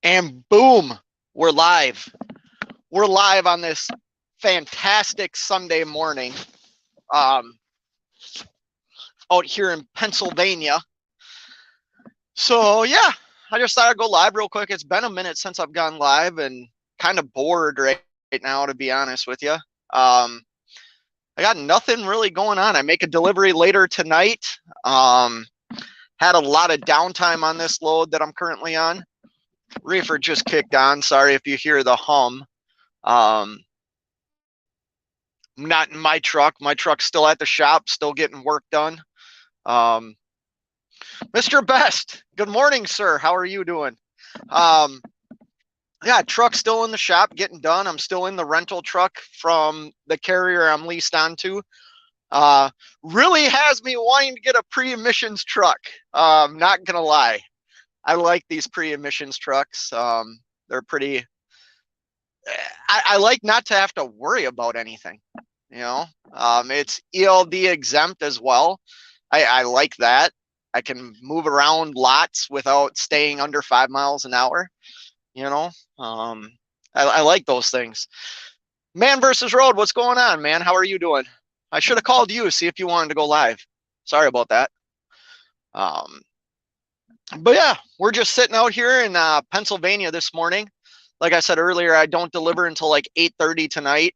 And boom, we're live. We're live on this fantastic Sunday morning um, out here in Pennsylvania. So, yeah, I just thought I'd go live real quick. It's been a minute since I've gone live and kind of bored right now, to be honest with you. I got nothing really going on. I make a delivery later tonight. Um, had a lot of downtime on this load that I'm currently on. Reefer just kicked on. Sorry if you hear the hum. Um, not in my truck. My truck's still at the shop, still getting work done. Um, Mr. Best, good morning, sir. How are you doing? Um, yeah, truck's still in the shop getting done. I'm still in the rental truck from the carrier I'm leased onto. Uh, really has me wanting to get a pre-emissions truck. Not gonna lie. I like these pre-emissions trucks. They're pretty, I like not to have to worry about anything. You know, it's ELD exempt as well. I like that. I can move around lots without staying under 5 miles an hour. You know, um, I like those things. Man versus Road, what's going on, man? How are you doing? I should have called you, see if you wanted to go live. Sorry about that. Um, but yeah, we're just sitting out here in Pennsylvania this morning. Like I said earlier, I don't deliver until like 8:30 tonight.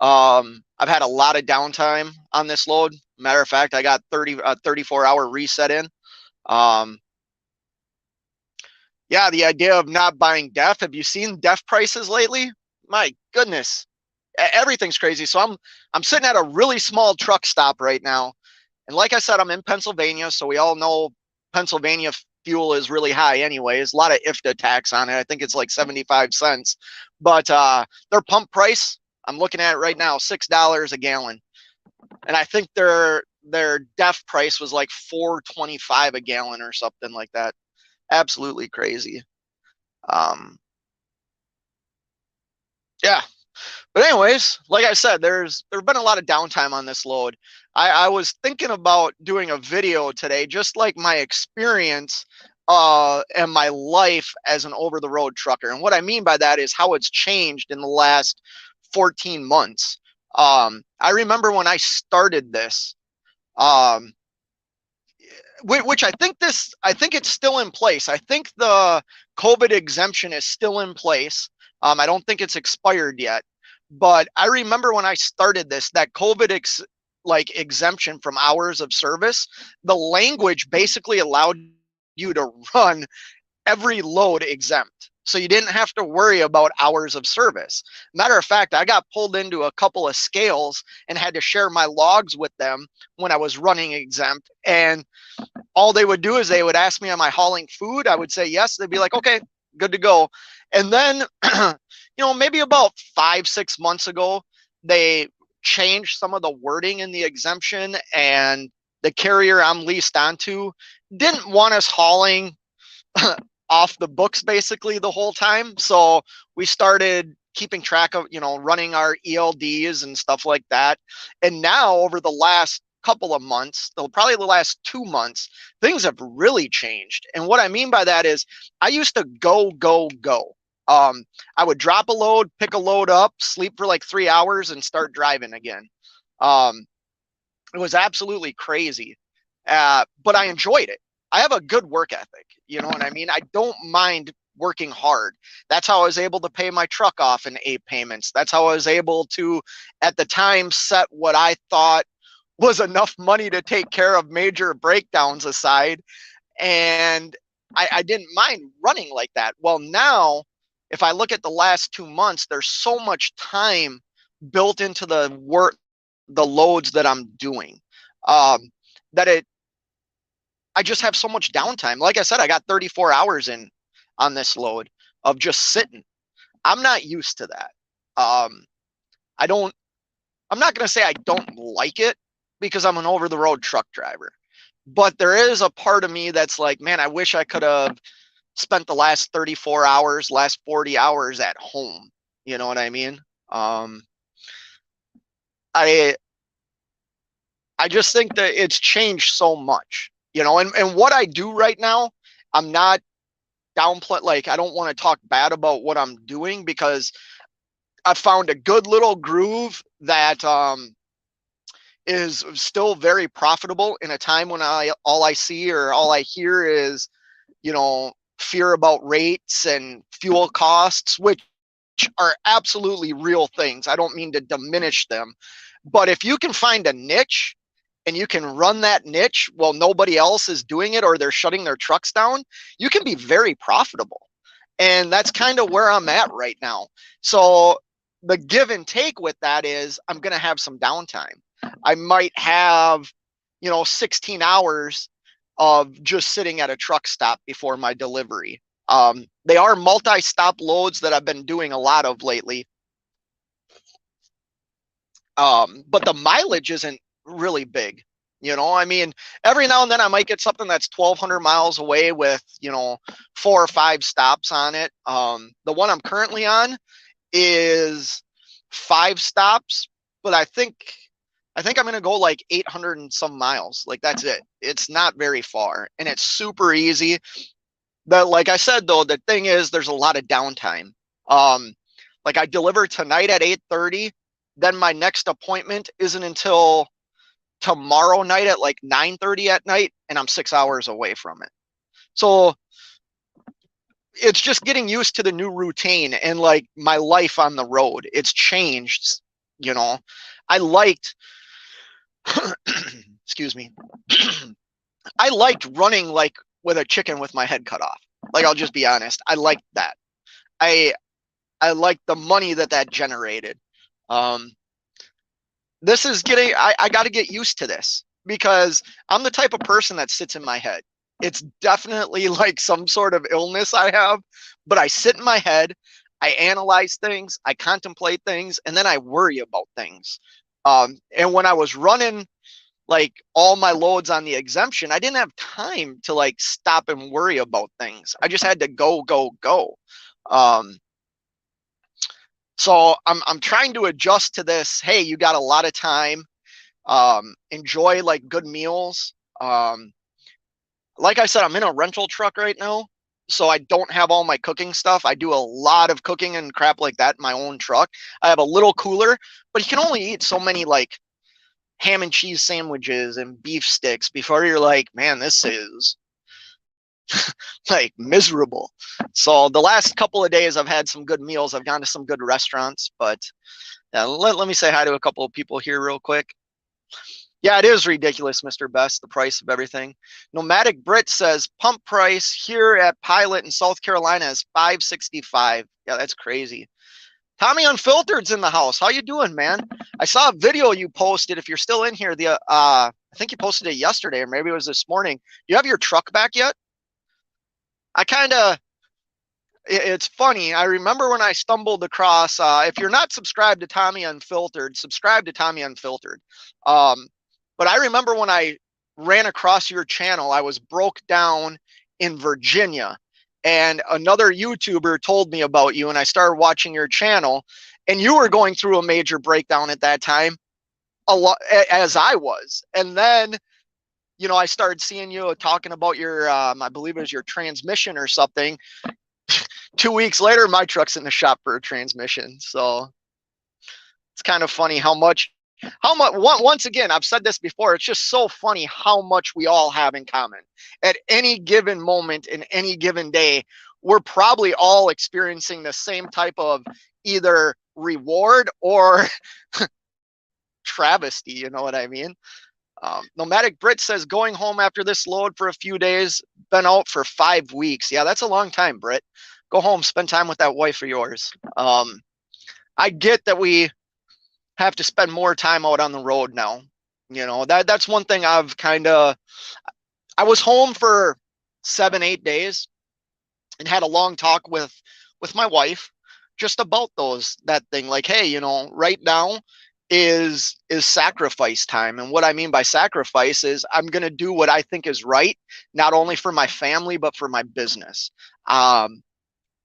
I've had a lot of downtime on this load. Matter of fact, I got 34-hour reset in. Um, yeah, the idea of not buying DEF. Have you seen DEF prices lately? My goodness, everything's crazy. So I'm sitting at a really small truck stop right now, and like I said, I'm in Pennsylvania, so we all know Pennsylvania fuel is really high anyways. A lot of IFTA tax on it. I think it's like 75 cents, but their pump price, I'm looking at it right now, $6 a gallon, and I think their DEF price was like $4.25 a gallon or something like that. Absolutely crazy. Um, yeah. But anyways, like I said, there's been a lot of downtime on this load. I was thinking about doing a video today, just like my experience and my life as an over the road trucker. And what I mean by that is how it's changed in the last 14 months. I remember when I started this, um, which I think it's still in place. I think the COVID exemption is still in place. I don't think it's expired yet, but I remember when I started this, that like exemption from hours of service, the language basically allowed you to run every load exempt. So you didn't have to worry about hours of service. Matter of fact, I got pulled into a couple of scales and had to share my logs with them when I was running exempt. And all they would do is they would ask me, am I hauling food? I would say yes. They'd be like, okay, good to go. And then, maybe about 5, 6 months ago, they changed some of the wording in the exemption, and the carrier I'm leased onto didn't want us hauling off the books basically the whole time. So we started keeping track of, running our ELDs and stuff like that. And now over the last couple of months, probably the last 2 months, things have really changed. And what I mean by that is I used to go. I would drop a load, pick a load up, sleep for like 3 hours and start driving again. Um, it was absolutely crazy. But I enjoyed it. I have a good work ethic. You know what I mean? I don't mind working hard. That's how I was able to pay my truck off in 8 payments. That's how I was able to, at the time, set what I thought was enough money to take care of major breakdowns aside. And I didn't mind running like that. Well, now, if I look at the last 2 months, there's so much time built into the work, the loads that I'm doing, um, that I just have so much downtime. Like I said, I got 34 hours in on this load of just sitting. I'm not used to that. Um, I don't, I'm not going to say I don't like it because I'm an over the road truck driver, but there is a part of me that's like, man, I wish I could have spent the last 34 hours, last 40 hours at home. You know what I mean? Um, I, I just think that it's changed so much, and what I do right now, I'm not downplay, like I don't want to talk bad about what I'm doing, because I found a good little groove that is still very profitable in a time when all I see or all I hear is, fear about rates and fuel costs, which are absolutely real things. I don't mean to diminish them, but if you can find a niche and you can run that niche while nobody else is doing it or they're shutting their trucks down, you can be very profitable. And that's kind of where I'm at right now. So the give and take with that is I'm going to have some downtime. I might have, 16 hours of just sitting at a truck stop before my delivery. They are multi-stop loads that I've been doing a lot of lately. But the mileage isn't really big. I mean, every now and then I might get something that's 1,200 miles away with, 4 or 5 stops on it. The one I'm currently on is 5 stops, but I think I'm going to go like 800 and some miles. Like that's it. It's not very far and it's super easy. Like I said, though, the thing is there's a lot of downtime. Like I deliver tonight at 8:30, then my next appointment isn't until tomorrow night at like 9:30 at night, and I'm 6 hours away from it. So it's just getting used to the new routine and like my life on the road. It's changed, I liked excuse me. I liked running like with a chicken with my head cut off. Like I'll just be honest. I liked that. I liked the money that generated. This is getting, I got to get used to this because I'm the type of person that sits in my head. It's definitely like some sort of illness I have, but I sit in my head, I analyze things, I contemplate things, and then I worry about things. And when I was running like all my loads on the exemption, I didn't have time to like stop and worry about things. I just had to go, go, go. So I'm trying to adjust to this. Hey, you got a lot of time. Enjoy like good meals. Like I said, I'm in a rental truck right now, so I don't have all my cooking stuff. I do a lot of cooking and crap like that in my own truck. I have a little cooler, but you can only eat so many like ham and cheese sandwiches and beef sticks before you're like, man, this is like miserable. So the last couple of days I've had some good meals. I've gone to some good restaurants, but let me say hi to a couple of people here real quick. Yeah, it is ridiculous, Mr. Best, the price of everything. Nomadic Brit says pump price here at Pilot in South Carolina is $5.65. Yeah, that's crazy. Tommy Unfiltered's in the house. How you doing, man? I saw a video you posted. If you're still in here, I think you posted it yesterday or maybe it was this morning. You have your truck back yet? It's funny. I remember when I stumbled across, if you're not subscribed to Tommy Unfiltered, subscribe to Tommy Unfiltered. But I remember when I ran across your channel, I was broke down in Virginia and another YouTuber told me about you and I started watching your channel and you were going through a major breakdown at that time, a lot as I was. And then, I started seeing you talking about your, I believe it was your transmission or something. 2 weeks later, my truck's in the shop for a transmission. So it's kind of funny how much, once again, I've said this before, it's just so funny how much we all have in common. At any given moment in any given day, we're probably all experiencing the same type of either reward or travesty, you know what I mean? Nomadic Brit says, going home after this load for a few days, been out for 5 weeks. Yeah, that's a long time, Brit. Go home, spend time with that wife of yours. I get that we have to spend more time out on the road now. That's one thing I've I was home for 7-8 days and had a long talk with my wife just about that thing. Like, hey, right now is sacrifice time. And what I mean by sacrifice is I'm going to do what I think is right, not only for my family, but for my business.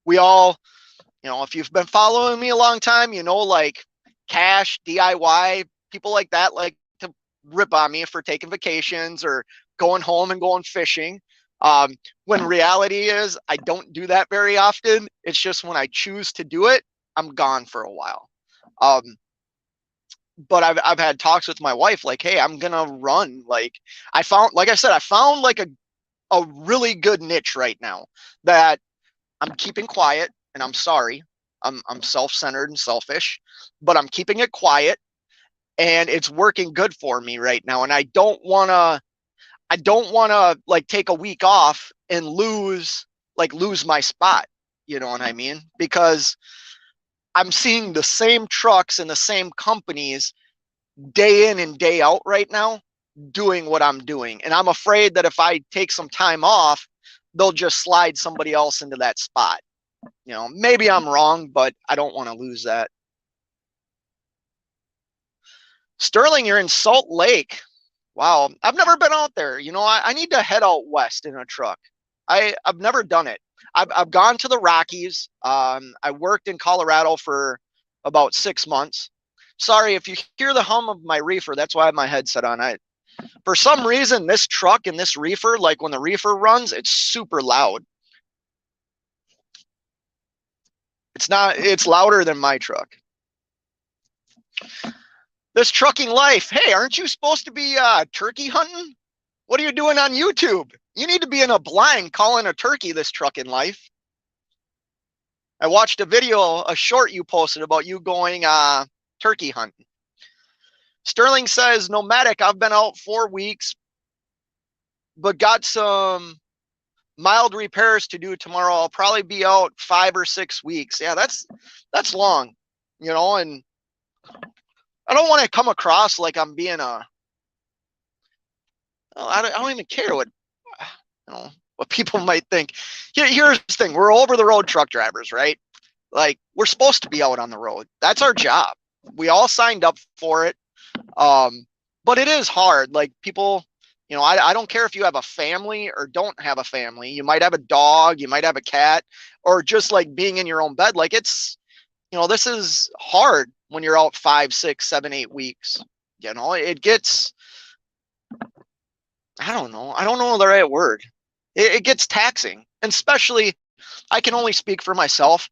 We all, if you've been following me a long time, like Cash, DIY, people like that like to rip on me for taking vacations or going home and going fishing. When reality is, I don't do that very often. It's just when I choose to do it, I'm gone for a while. Um, but I've had talks with my wife, like, hey, I'm gonna run. Like, like I said, I found like a really good niche right now that I'm keeping quiet, and I'm sorry. I'm self-centered and selfish, but I'm keeping it quiet, and it's working good for me right now. And I don't wanna like take a week off and lose my spot. You know what I mean? Because I'm seeing the same trucks and the same companies day in and day out right now doing what I'm doing. And I'm afraid that if I take some time off, they'll just slide somebody else into that spot. Maybe I'm wrong, but I don't want to lose that. Sterling, you're in Salt Lake. Wow. I've never been out there. I need to head out west in a truck. I've never done it. I've gone to the Rockies. I worked in Colorado for about 6 months. Sorry if you hear the hum of my reefer. That's why I have my headset on. For some reason, this truck and this reefer, like when the reefer runs, it's super loud. It's louder than my truck. This trucking life. Hey, aren't you supposed to be turkey hunting? What are you doing on YouTube? You need to be in a blind calling a turkey this trucking life. I watched a short you posted about you going turkey hunting. Sterling says, Nomadic, I've been out 4 weeks, but got some mild repairs to do tomorrow. I'll probably be out 5 or 6 weeks. Yeah, that's long, and I don't want to come across like I'm being I don't even care what people might think. Here's the thing. We're over the road truck drivers, right? Like, we're supposed to be out on the road. That's our job. We all signed up for it. But it is hard. Like, people, I don't care if you have a family or don't have a family. You might have a dog, you might have a cat, or just like being in your own bed. Like, this is hard when you're out 5, 6, 7, 8 weeks. It gets, I don't know the right word. It gets taxing, and especially, I can only speak for myself.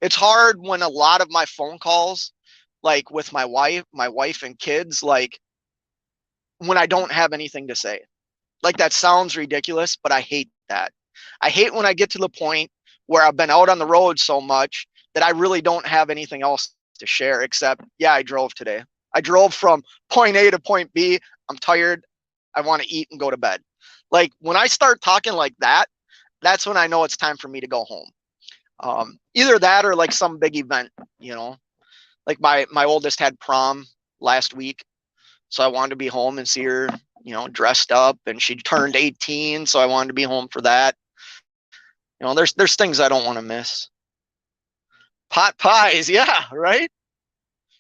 It's hard when a lot of my phone calls, like with my wife and kids, like when I don't have anything to say. Like, that sounds ridiculous, but I hate that. I hate when I get to the point where I've been out on the road so much that I really don't have anything else to share except, yeah, I drove today. I drove from point A to point B. I'm tired. I want to eat and go to bed. Like, when I start talking like that, that's when I know it's time for me to go home. Either that or like some big event, like my oldest had prom last week. So I wanted to be home and see her, dressed up, and she turned 18. So I wanted to be home for that. There's things I don't want to miss. Pot pies. Yeah. Right.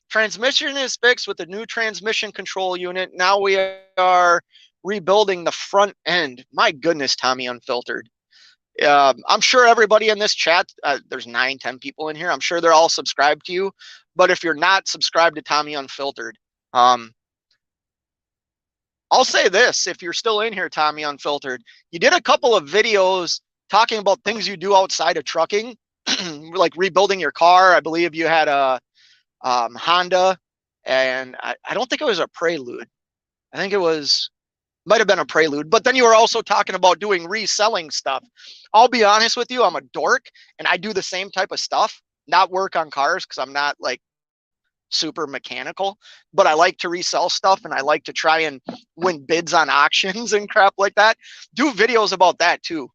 Transmission is fixed with the new transmission control unit. Now we are rebuilding the front end. My goodness, Tommy Unfiltered. I'm sure everybody in this chat, there's 9, 10 people in here. I'm sure they're all subscribed to you. But if you're not subscribed to Tommy Unfiltered, I'll say this. If you're still in here, Tommy Unfiltered, you did a couple of videos talking about things you do outside of trucking, like rebuilding your car. I believe you had a Honda, and I don't think it was a Prelude. I think might have been a Prelude, but then you were also talking about doing reselling stuff. I'll be honest with you, I'm a dork, and I do the same type of stuff, not work on cars because I'm not like super mechanical, but I like to resell stuff, and I like to try and win bids on auctions and crap like that. Do videos about that too.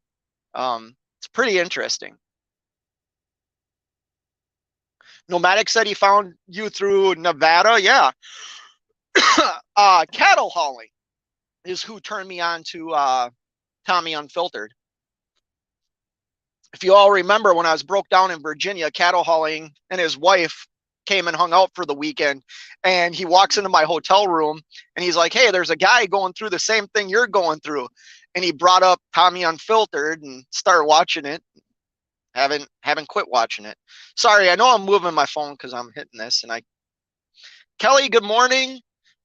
It's pretty interesting. Nomadic said he found you through Nevada. Yeah. Cattle hauling is who turned me on to Tommy Unfiltered. If you all remember, when I was broke down in Virginia, cattle hauling and his wife came and hung out for the weekend, and he walks into my hotel room and he's like, hey, there's a guy going through the same thing you're going through. And he brought up Tommy Unfiltered and started watching it. Haven't quit watching it. Sorry, I know I'm moving my phone because I'm hitting this. And Kelly, good morning.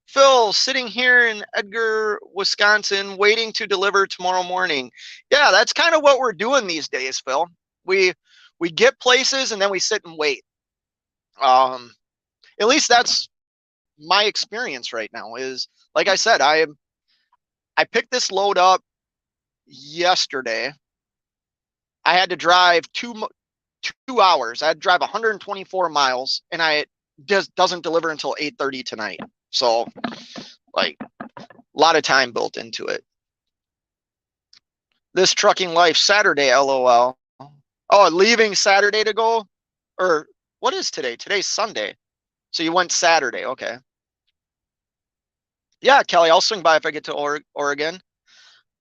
Phil, sitting here in Edgar, Wisconsin, waiting to deliver tomorrow morning. Yeah, that's kind of what we're doing these days, Phil. We we get places and then we sit and wait. Um, at least that's my experience right now. Is like I said, I picked this load up yesterday. I had to drive 2 hours. I had to drive 124 miles, and I just doesn't deliver until 8:30 tonight. So, like, a lot of time built into it. This trucking life Saturday, LOL. Oh, leaving Saturday to go, or what is today? Today's Sunday. So you went Saturday, okay? Yeah, Kelly, I'll swing by if I get to Oregon.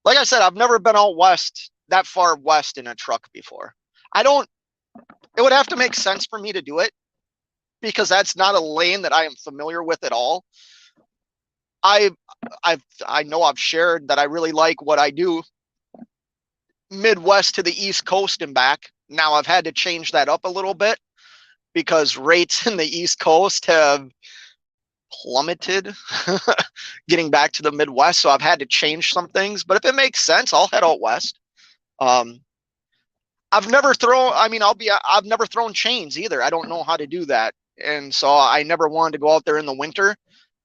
Like I said, I've never been out west, that far west in a truck before. I don't. It would have to make sense for me to do it because that's not a lane that I am familiar with at all. I I know I've shared that I really like what I do Midwest to the East Coast and back. Now I've had to change that up a little bit because rates in the East Coast have plummeted getting back to the Midwest. So I've had to change some things. But if it makes sense, I'll head out west. Um, I've never thrown. I mean, I've never thrown chains either. I don't know how to do that, and so I never wanted to go out there in the winter.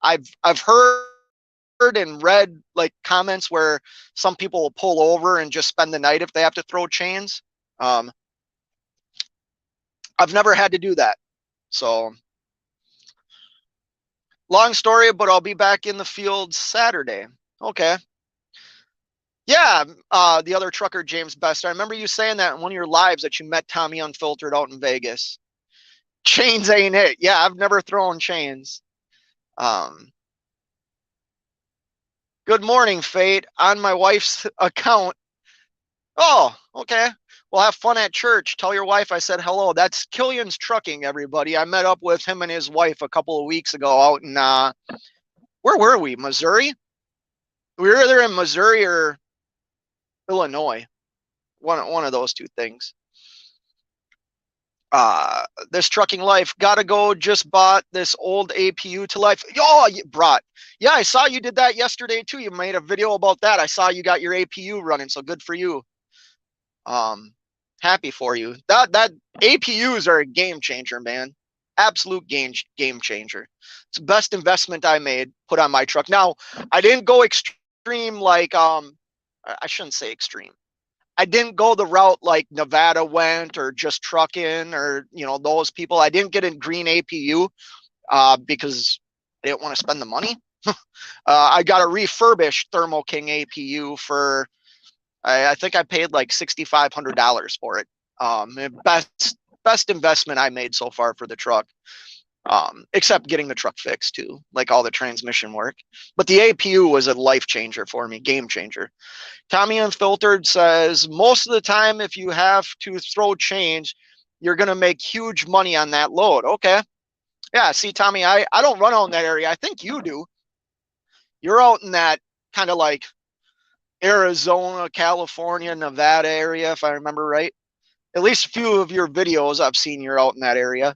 I've heard and read like comments where some people will pull over and just spend the night if they have to throw chains. Um, I've never had to do that. So long story, but I'll be back in the field Saturday. Okay. Yeah, the other trucker, James Best. I remember you saying that in one of your lives that you met Tommy Unfiltered out in Vegas. Chains ain't it. Yeah, I've never thrown chains. Um, Good morning, Fate. On my wife's account. Oh, okay. Well, have fun at church. Tell your wife I said hello. That's Killian's Trucking, everybody. I met up with him and his wife a couple of weeks ago out in, where were we? Missouri? We were either in Missouri or Illinois. One of those two things. This trucking life, gotta go, just bought this old APU to life. Oh, you brought. Yeah, I saw you did that yesterday too. You made a video about that. I saw you got your APU running, so good for you. Happy for you. That APUs are a game changer, man. Absolute game changer. It's the best investment I made put on my truck. Now, I didn't go extreme like I shouldn't say extreme. I didn't go the route like Nevada went or just trucking or those people. I didn't get a green APU because I didn't want to spend the money. I got a refurbished Thermo King APU for I think I paid like $6,500 for it. Best investment I made so far for the truck. Except getting the truck fixed too, like all the transmission work. But the APU was a life changer for me, game changer. Tommy Unfiltered says, most of the time, if you have to throw change, you're going to make huge money on that load. Okay. Yeah, see, Tommy, I don't run out in that area. I think you do. You're out in that kind of like Arizona, California, Nevada area, if I remember right. At least a few of your videos I've seen you're out in that area.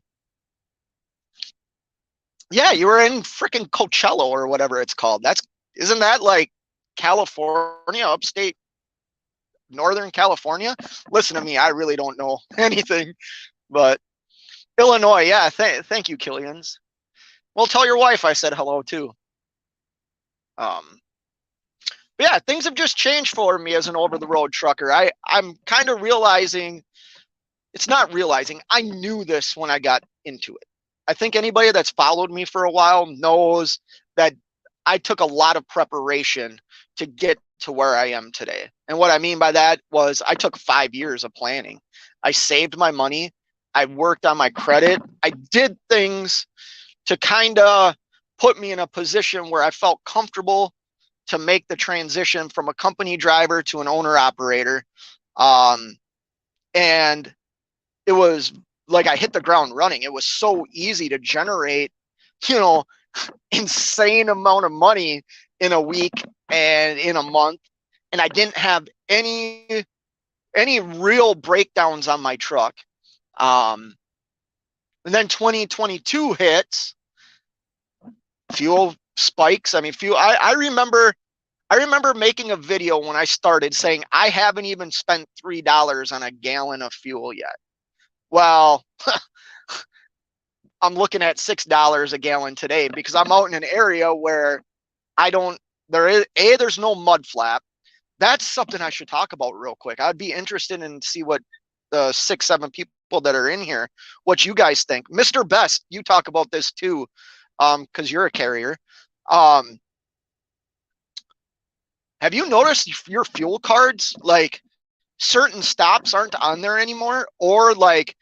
Yeah, you were in freaking Coachella or whatever it's called. Isn't that like California, upstate Northern California? Listen to me, I really don't know anything, but Illinois, yeah. Thank you, Killians. Well, tell your wife I said hello too. But yeah, things have just changed for me as an over-the-road trucker. I'm kind of realizing, it's not realizing, I knew this when I got into it. I think anybody that's followed me for a while knows that I took a lot of preparation to get to where I am today. And what I mean by that was I took 5 years of planning. I saved my money. I worked on my credit. I did things to kind of put me in a position where I felt comfortable to make the transition from a company driver to an owner operator. And it was like I hit the ground running. It was so easy to generate, insane amount of money in a week and in a month. And I didn't have any real breakdowns on my truck. And then 2022 hits, fuel spikes. I mean, fuel. I remember making a video when I started saying I haven't even spent $3 on a gallon of fuel yet. Well, I'm looking at $6 a gallon today because I'm out in an area where I don't. There's no mud flap. That's something I should talk about real quick. I'd be interested in see what the 6, 7 people that are in here, what you guys think. Mr. Best, you talk about this too, because you're a carrier. Um, have you noticed your fuel cards, like certain stops aren't on there anymore, or like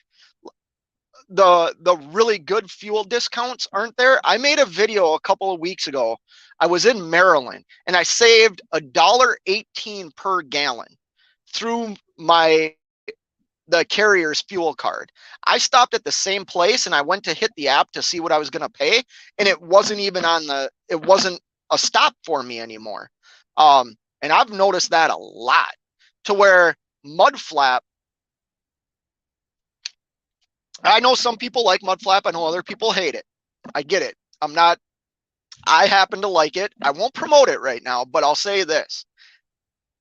the really good fuel discounts aren't there? I made a video a couple of weeks ago. I was in Maryland and I saved $1.18 per gallon through the carrier's fuel card. I stopped at the same place and I went to hit the app to see what I was going to pay, and it wasn't even it wasn't a stop for me anymore. And I've noticed that a lot, to where mud flap, I know some people like mud flap. I know other people hate it. I get it. I happen to like it. I won't promote it right now, but I'll say this.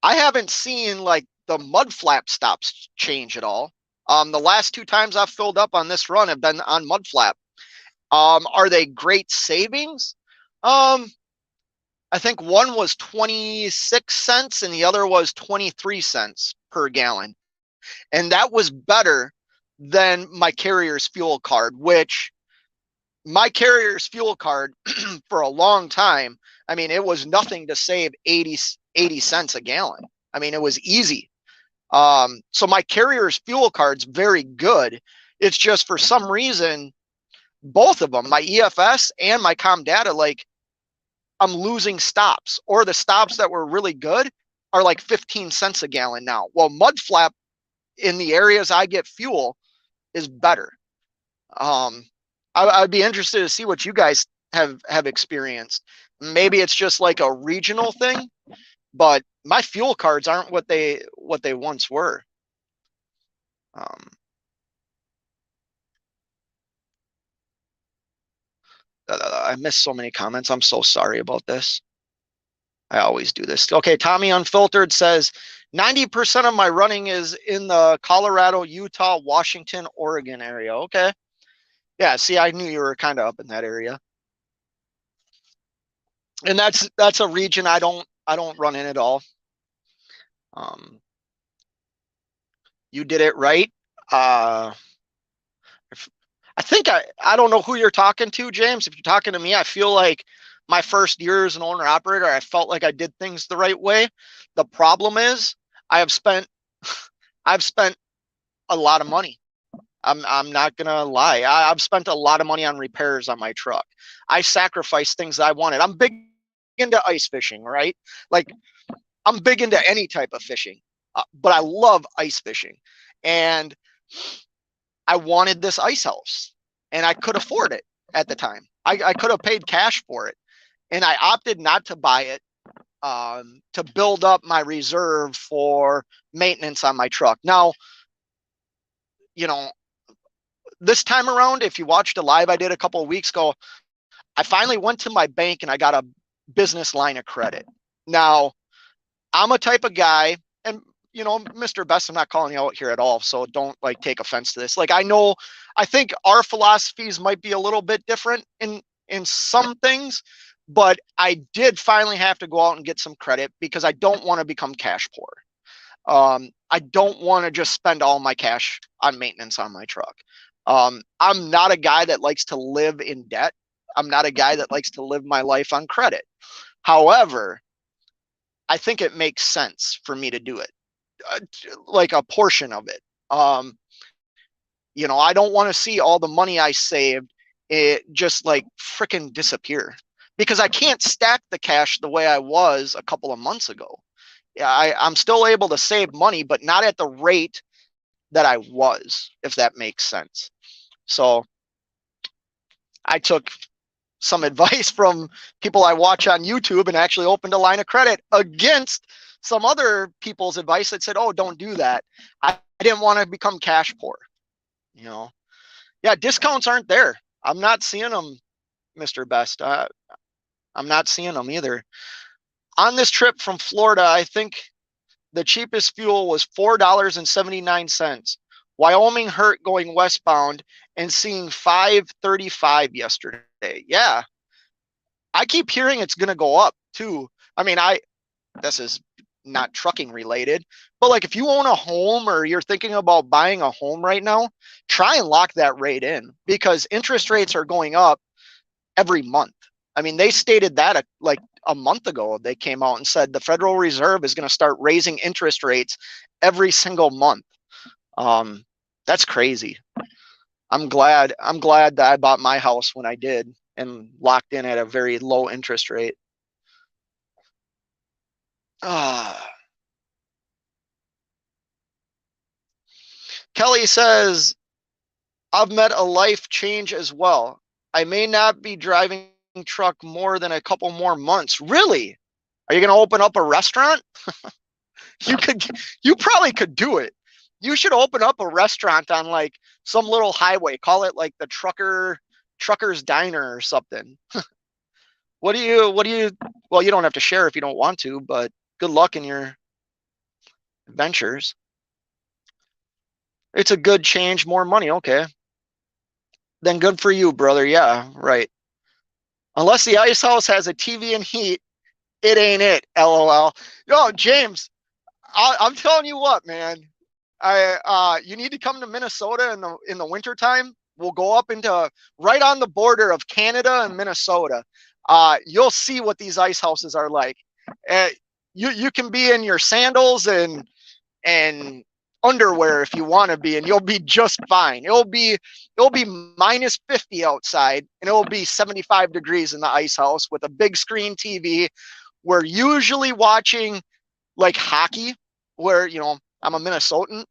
I haven't seen like the mud flap stops change at all. The last 2 times I've filled up on this run have been on mud flap. Are they great savings? I think one was 26 cents and the other was 23 cents per gallon. And that was better than my carrier's fuel card, which my carrier's fuel card for a long time, I mean, it was nothing to save 80 cents a gallon. I mean, it was easy. So my carrier's fuel card's very good. It's just for some reason, both of them, my EFS and my ComData, like I'm losing stops, or the stops that were really good are like 15 cents a gallon now. Well, mud flap in the areas I get fuel is better. I'd be interested to see what you guys have experienced. Maybe it's just like a regional thing, but my fuel cards aren't what they once were. I missed so many comments. I'm so sorry about this. I always do this. Okay, Tommy Unfiltered says 90% of my running is in the Colorado, Utah, Washington, Oregon area. Okay. Yeah, see, I knew you were kind of up in that area. And that's a region I don't run in at all. You did it right. I think I don't know who you're talking to, James. If you're talking to me, I feel like my first year as an owner operator, I felt like I did things the right way. The problem is I've spent a lot of money. I'm not gonna lie. I've spent a lot of money on repairs on my truck. I sacrificed things I wanted. I'm big into ice fishing, right? Like I'm big into any type of fishing, but I love ice fishing, and I wanted this ice house, and I could afford it at the time. I could have paid cash for it, and I opted not to buy it, to build up my reserve for maintenance on my truck. Now, you know, this time around, if you watched a live I did a couple of weeks ago, I finally went to my bank and I got a business line of credit. Now, I'm a type of guy, and Mr. Best, I'm not calling you out here at all, so don't like take offense to this. Like I think our philosophies might be a little bit different in some things, but I did finally have to go out and get some credit because I don't want to become cash poor. I don't want to just spend all my cash on maintenance on my truck. I'm not a guy that likes to live in debt. I'm not a guy that likes to live my life on credit. However, I think it makes sense for me to do it, like a portion of it. I don't want to see all the money I saved just like freaking disappear, because I can't stack the cash the way I was a couple of months ago. Yeah, I'm still able to save money, but not at the rate that I was, if that makes sense. So I took some advice from people I watch on YouTube and actually opened a line of credit against some other people's advice that said, oh, don't do that. I didn't want to become cash poor. Yeah, discounts aren't there. I'm not seeing them, Mr. Best. I'm not seeing them either. On this trip from Florida, I think the cheapest fuel was $4.79. Wyoming hurt going westbound and seeing 5.35 yesterday. Yeah, I keep hearing it's going to go up too. I mean, this is not trucking related, but like if you own a home or you're thinking about buying a home right now, try and lock that rate in because interest rates are going up every month. I mean, they stated that like a month ago. They came out and said the Federal Reserve is going to start raising interest rates every single month. That's crazy. I'm glad that I bought my house when I did and locked in at a very low interest rate. Kelly says, I've met a life change as well. I may not be driving truck more than a couple more months. Really? Are you going to open up a restaurant? You probably could do it. You should open up a restaurant on like some little highway. Call it like the trucker's diner or something. What do you, well, you don't have to share if you don't want to, but good luck in your ventures. It's a good change, more money. Okay. Then good for you, brother. Yeah, right. Unless the ice house has a TV and heat, it ain't it. LOL. No, James, I'm telling you what, man. You need to come to Minnesota in the wintertime. We'll go up into right on the border of Canada and Minnesota. You'll see what these ice houses are like. You can be in your sandals and underwear if you want to be, and you'll be just fine. It'll be minus 50 outside, and it'll be 75 degrees in the ice house with a big screen TV. We're usually watching like hockey, where I'm a Minnesotan.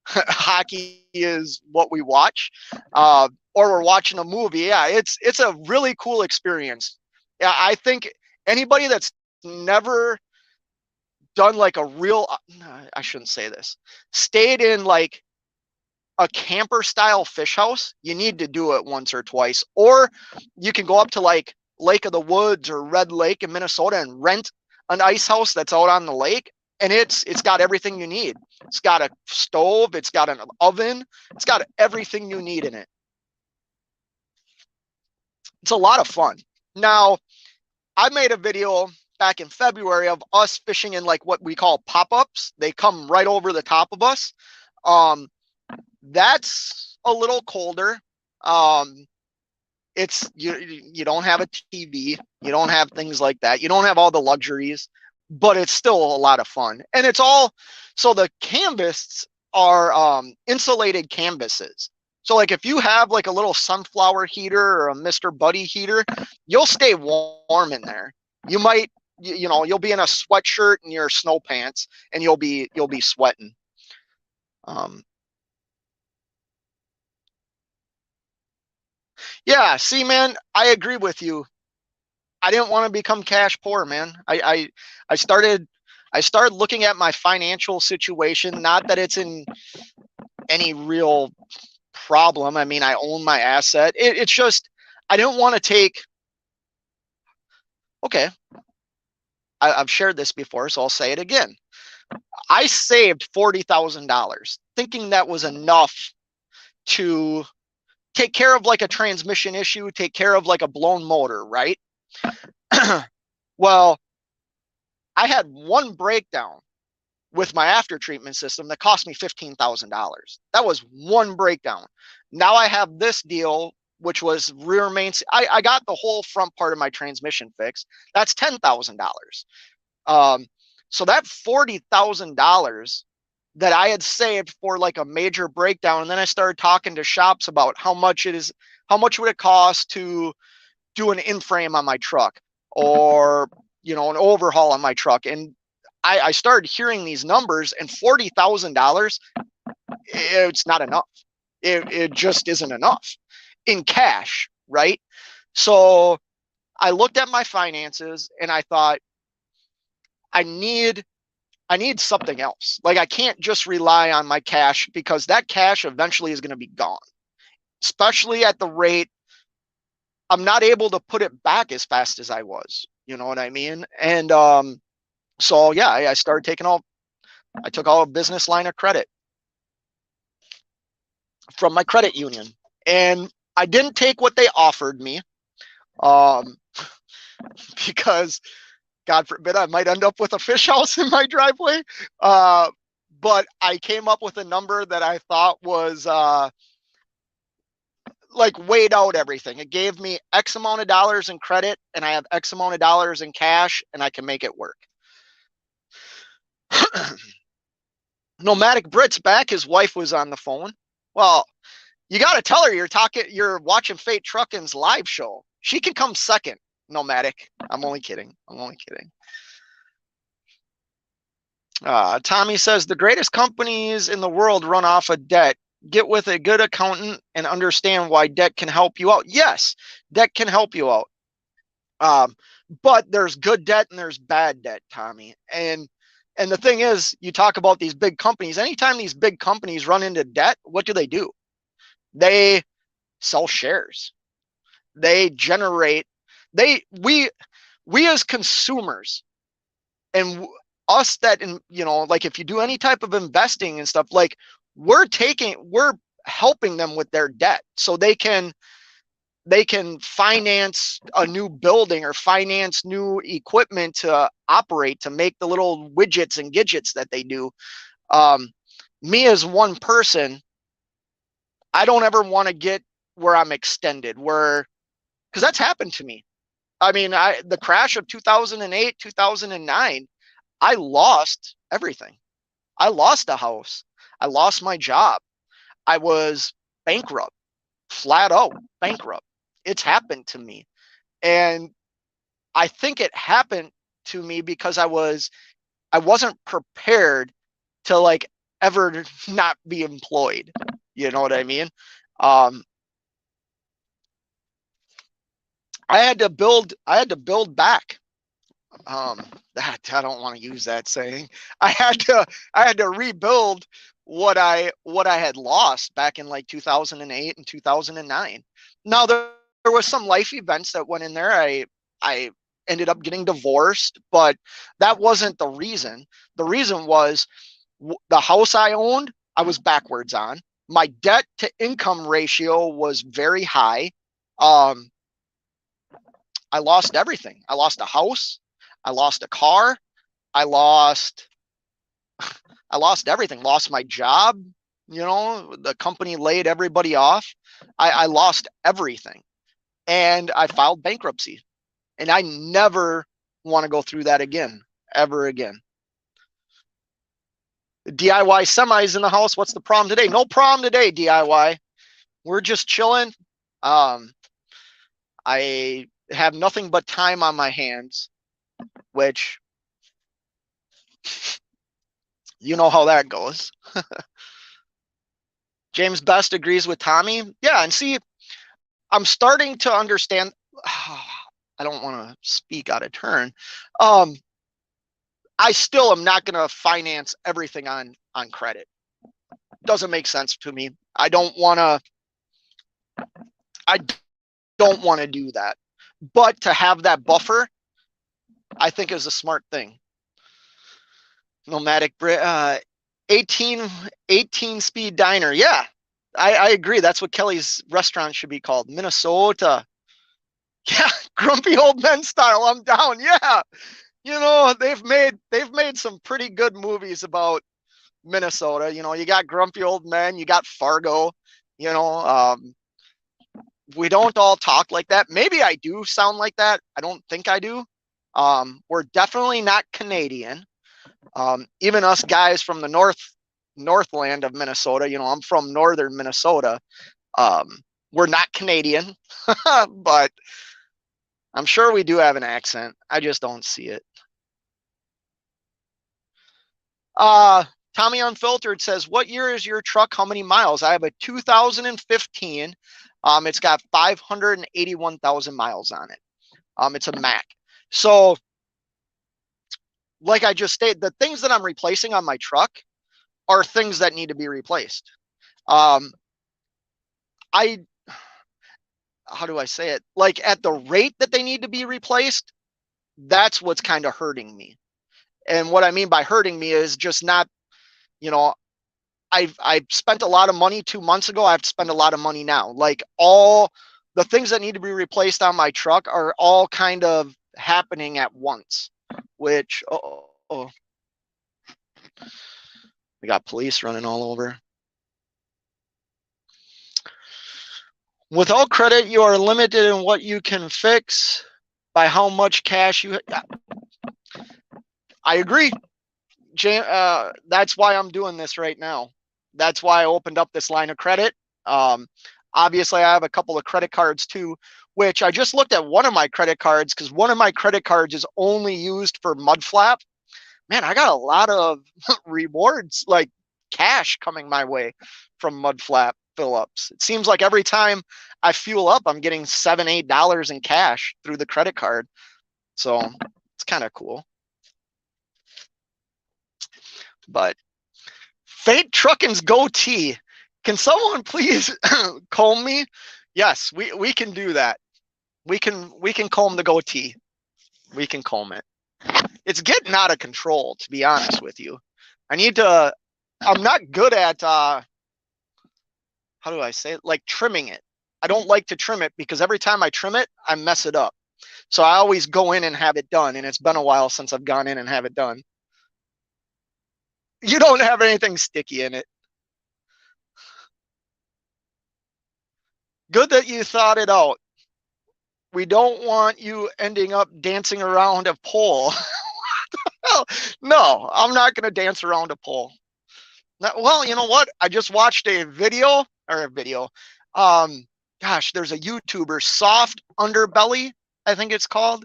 Hockey is what we watch, or we're watching a movie. Yeah, it's a really cool experience. Yeah, I think anybody that's never done like a real, I shouldn't say this, stayed in like a camper style fish house, you need to do it once or twice. Or you can go up to like Lake of the Woods or Red Lake in Minnesota and rent an ice house that's out on the lake, and it's got everything you need. It's got a stove, it's got an oven, it's got everything you need in it. It's a lot of fun. Now, I made a video back in February of us fishing in like what we call pop-ups. They come right over the top of us. That's a little colder. It's you don't have a TV, you don't have things like that, you don't have all the luxuries, but it's still a lot of fun. And it's all, so the canvas are insulated canvases. So like if you have like a little sunflower heater or a Mr. Buddy heater, you'll stay warm in there. You might, you'll be in a sweatshirt and your snow pants, and you'll be sweating. Yeah, see, man, I agree with you. I didn't want to become cash poor, man. I started looking at my financial situation. Not that it's in any real problem. I mean, I own my asset. It's just I didn't want to take. Okay, I've shared this before, so I'll say it again. I saved $40,000, thinking that was enough to take care of like a transmission issue, take care of like a blown motor, right? Well, I had one breakdown with my after treatment system that cost me $15,000. That was one breakdown. Now I have this deal, which was rear main. I got the whole front part of my transmission fixed. That's $10,000. So that $40,000 that I had saved for like a major breakdown, and then I started talking to shops about how much would it cost to do an in-frame on my truck, or an overhaul on my truck. And I started hearing these numbers, and $40,000, it's not enough. It just isn't enough in cash, right? So I looked at my finances and I thought, I need something else. Like I can't just rely on my cash, because that cash eventually is going to be gone, especially at the rate I'm not able to put it back as fast as I was. You know what I mean? And so yeah, I started taking I took all a business line of credit from my credit union, and I didn't take what they offered me, um, because God forbid I might end up with a fish house in my driveway. But I came up with a number that I thought was like weighed out everything. It gave me X amount of dollars in credit, and I have X amount of dollars in cash, and I can make it work. Nomadic Brit's back. His wife was on the phone. Well, you got to tell her you're watching Fate Trucking's live show. She can come second, Nomadic. I'm only kidding. I'm only kidding. Tommy says the greatest companies in the world run off of debt. Get with a good accountant and understand why debt can help you out. Yes, debt can help you out. But there's good debt and there's bad debt, Tommy. And the thing is, you talk about these big companies. Anytime these big companies run into debt, what do? They sell shares. They generate. We as consumers, and us that, like if you do any type of investing and stuff, like we're helping them with their debt so they can finance a new building or finance new equipment to operate, to make the little widgets and gadgets that they do. Me as one person, I don't ever want to get where I'm extended, because that's happened to me. I mean, the crash of 2008, 2009, I lost everything. I lost a house. I lost my job. I was bankrupt, flat out bankrupt. It's happened to me. And I think it happened to me because I wasn't prepared to like ever not be employed. You know what I mean? I had to build back. I don't want to use that saying. I had to rebuild what I had lost back in like 2008 and 2009. Now there was some life events that went in there. I ended up getting divorced, but that wasn't the reason. The reason was the house I owned, I was backwards on. My debt to income ratio was very high. I lost everything. I lost a house. I lost a car. I lost everything. Lost my job. The company laid everybody off. I lost everything. And I filed bankruptcy. And I never want to go through that again, ever again. DIY semis in the house. What's the problem today? No problem today, DIY. We're just chilling. I have nothing but time on my hands, which you know how that goes. James Best agrees with Tommy. Yeah, and see, I'm starting to understand. I don't want to speak out of turn. I still am not going to finance everything on credit. Doesn't make sense to me. I don't want to do that. But to have that buffer, I think is a smart thing. Nomadic 18 speed diner. Yeah, I agree. That's what Kelly's restaurant should be called. Minnesota. Yeah, grumpy old men style. I'm down. Yeah. They've made some pretty good movies about Minnesota. You got Grumpy Old Men, you got Fargo. We don't all talk like that. Maybe I do sound like that. I don't think I do. We're definitely not Canadian. Even us guys from the Northland of Minnesota, I'm from northern Minnesota. We're not Canadian, but I'm sure we do have an accent. I just don't see it. Tommy Unfiltered says, what year is your truck? How many miles? I have a 2015. It's got 581,000 miles on it. It's a Mack. So, like I just stated, the things that I'm replacing on my truck are things that need to be replaced. I how do I say it? Like at the rate that they need to be replaced, that's what's kind of hurting me. And what I mean by hurting me is just not, you know, I've spent a lot of money 2 months ago. I have to spend a lot of money now. Like all the things that need to be replaced on my truck are all kind of happening at once, which, oh, we got police running all over. Without credit, you are limited in what you can fix by how much cash you. I agree. That's why I'm doing this right now. That's why I opened up this line of credit. Um, Obviously, I have a couple of credit cards too, which I just looked at one of my credit cards because one of my credit cards is only used for Mudflap. Man, I got a lot of rewards, like cash coming my way from Mudflap fill ups. It seems like every time I fuel up, I'm getting $7, $8 in cash through the credit card. So it's kind of cool. But Fate Trucking's goatee. Can someone please comb me? Yes, we can do that. We can comb the goatee. We can comb it. It's getting out of control, to be honest with you. I'm not good at how do I say it? Like trimming it. I don't like to trim it because every time I trim it, I mess it up. So I always go in and have it done, and it's been a while since I've gone in and have it done. You don't have anything sticky in it. Good that you thought it out. We don't want you ending up dancing around a pole. No, I'm not going to dance around a pole. Well, you know what? I just watched a video. Gosh, there's a YouTuber, Soft Underbelly, I think it's called.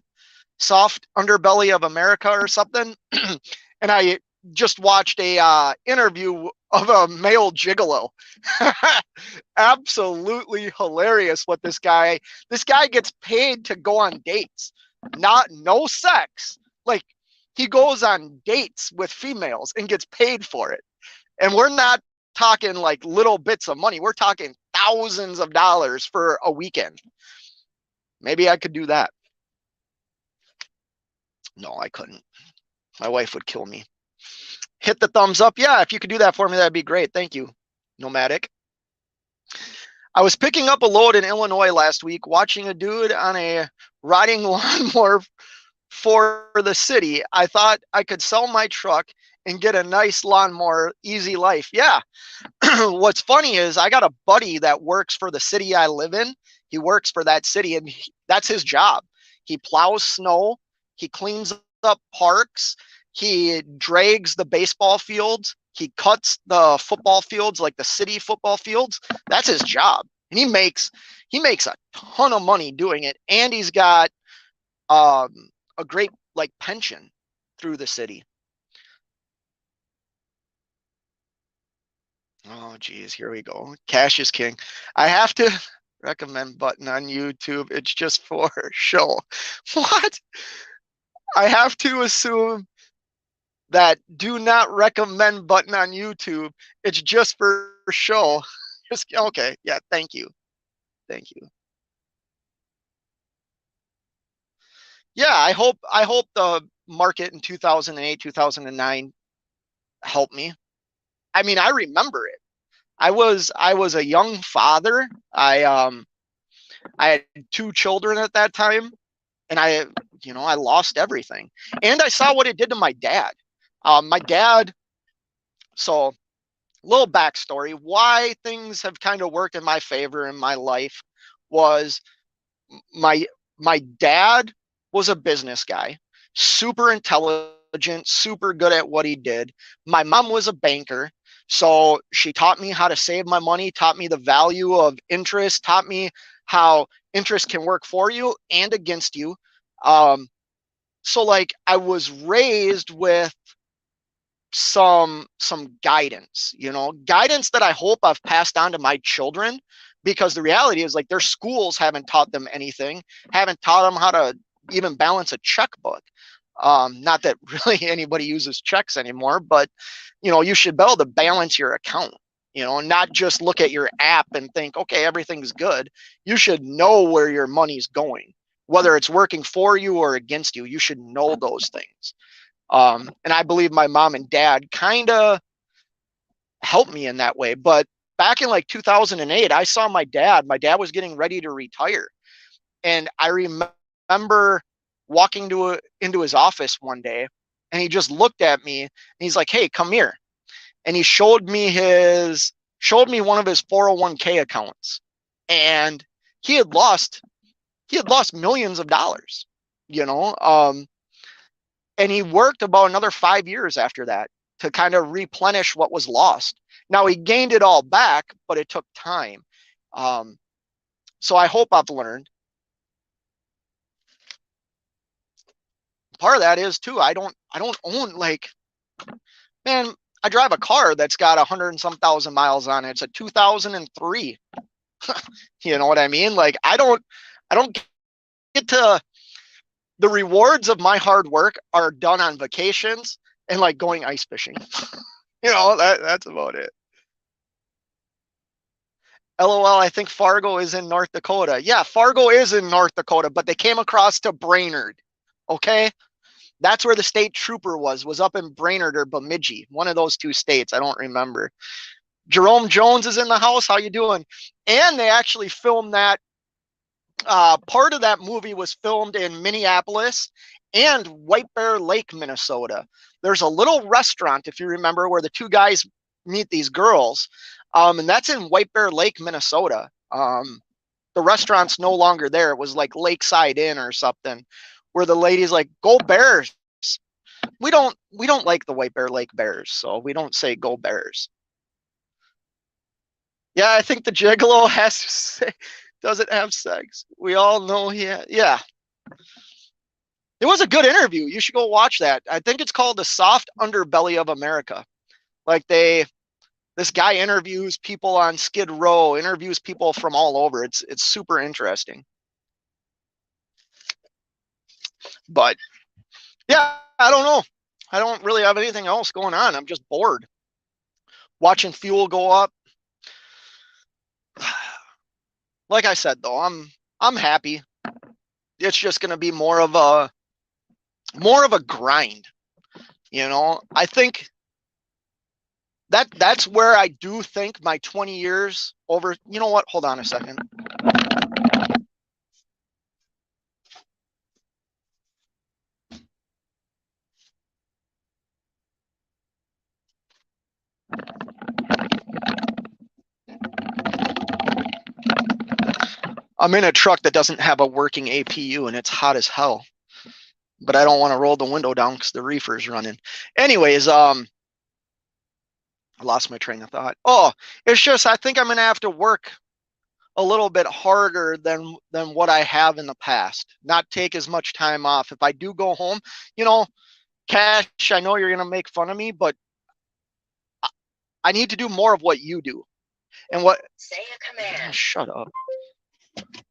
Soft Underbelly of America or something. And I just watched a interview of a male gigolo. Absolutely hilarious what this guy gets paid to go on dates. No sex. Like he goes on dates with females and gets paid for it. And we're not talking like little bits of money. We're talking thousands of dollars for a weekend. Maybe I could do that. No, I couldn't. My wife would kill me. Hit the thumbs up. Yeah, if you could do that for me, that'd be great. Thank you, Nomadic. I was picking up a load in Illinois last week, watching a dude on a riding lawnmower for the city. I thought I could sell my truck and get a nice lawnmower, easy life. Yeah. What's funny is I got a buddy that works for the city I live in. He works for that city, and that's his job. He plows snow. He cleans up parks. He drags the baseball fields. He cuts the football fields, like the city football fields. That's his job. And he makes a ton of money doing it. And he's got a great like pension through the city. Oh, geez, here we go. Cash is king. I have to recommend button on YouTube. It's just for show. What? I have to assume that do not recommend button on YouTube. It's just for show. Just, okay. Yeah. Thank you. Thank you. Yeah. I hope the market in 2008, 2009 helped me. I mean, I remember it. I was a young father. I had 2 children at that time, and I lost everything. And I saw what it did to my dad. My dad, so little backstory, why things have kind of worked in my favor in my life was my dad was a business guy, super intelligent, super good at what he did. My mom was a banker. So she taught me how to save my money, taught me the value of interest, taught me how interest can work for you and against you. So like I was raised with some guidance, guidance that I hope I've passed on to my children, because the reality is like their schools haven't taught them anything, haven't taught them how to even balance a checkbook. Not that really anybody uses checks anymore, but you should be able to balance your account. not just look at your app and think, okay, everything's good. You should know where your money's going, whether it's working for you or against you. You should know those things. And I believe my mom and dad kind of helped me in that way. But back in like 2008, I saw my dad. My dad was getting ready to retire. And I remember walking into his office one day, and he just looked at me and he's like, "Hey, come here." And he showed me one of his 401k accounts. And he had lost millions of dollars, you know. And he worked about another 5 years after that to kind of replenish what was lost. Now he gained it all back, but it took time. So I hope I've learned. Part of that is too, I don't own, like, man, I drive a car that's got 100 and some thousand miles on it. It's a 2003. You know what I mean? Like, I don't get to, the rewards of my hard work are done on vacations and like going ice fishing. That's about it. LOL, I think Fargo is in North Dakota. Yeah, Fargo is in North Dakota, but they came across to Brainerd. Okay? That's where the state trooper was up in Brainerd or Bemidji, one of those two states. I don't remember. Jerome Jones is in the house. How you doing? And they actually filmed that. Part of that movie was filmed in Minneapolis and White Bear Lake, Minnesota. There's a little restaurant, if you remember, where the two guys meet these girls. And that's in White Bear Lake, Minnesota. The restaurant's no longer there. It was like Lakeside Inn or something, where the lady's like, "Go Bears." We don't like the White Bear Lake Bears, so we don't say "Go Bears." Yeah, I think the gigolo has to say, doesn't have sex. We all know he had, yeah. It was a good interview. You should go watch that. I think it's called The Soft Underbelly of America. Like, this guy interviews people on Skid Row, interviews people from all over. It's super interesting. But yeah, I don't know. I don't really have anything else going on. I'm just bored. Watching fuel go up. Like I said, though, I'm happy. It's just going to be more of a grind. I think that's where I do think my 20 years over. You know what? Hold on a second. I'm in a truck that doesn't have a working APU and it's hot as hell. But I don't want to roll the window down because the reefer's running. Anyways, I lost my train of thought. Oh, it's just I think I'm gonna have to work a little bit harder than what I have in the past. Not take as much time off. If I do go home, Cash, I know you're gonna make fun of me, but I need to do more of what you do. And what? Say a command. Oh, shut up.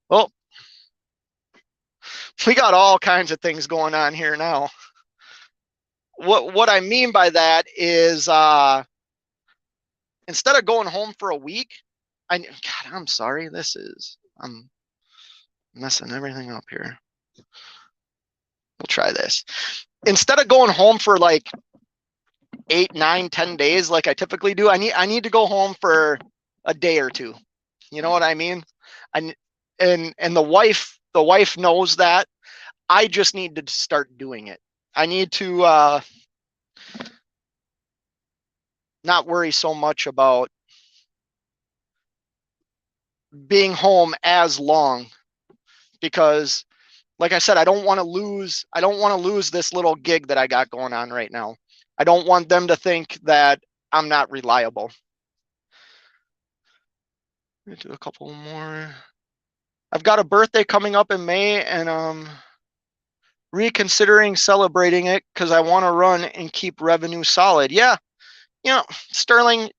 Well, we got all kinds of things going on here now. What I mean by that is instead of going home for a week, God, I'm sorry. I'm messing everything up here. We'll try this. Instead of going home for like 8, 9, 10 days like I typically do, I need to go home for a day or two. You know what I mean? And the wife knows that. I just need to start doing it. I need to not worry so much about being home as long, because like I said, I don't want to lose this little gig that I got going on right now. I don't want them to think that I'm not reliable. Let me do a couple more. I've got a birthday coming up in May, and reconsidering celebrating it because I want to run and keep revenue solid. Yeah, Sterling,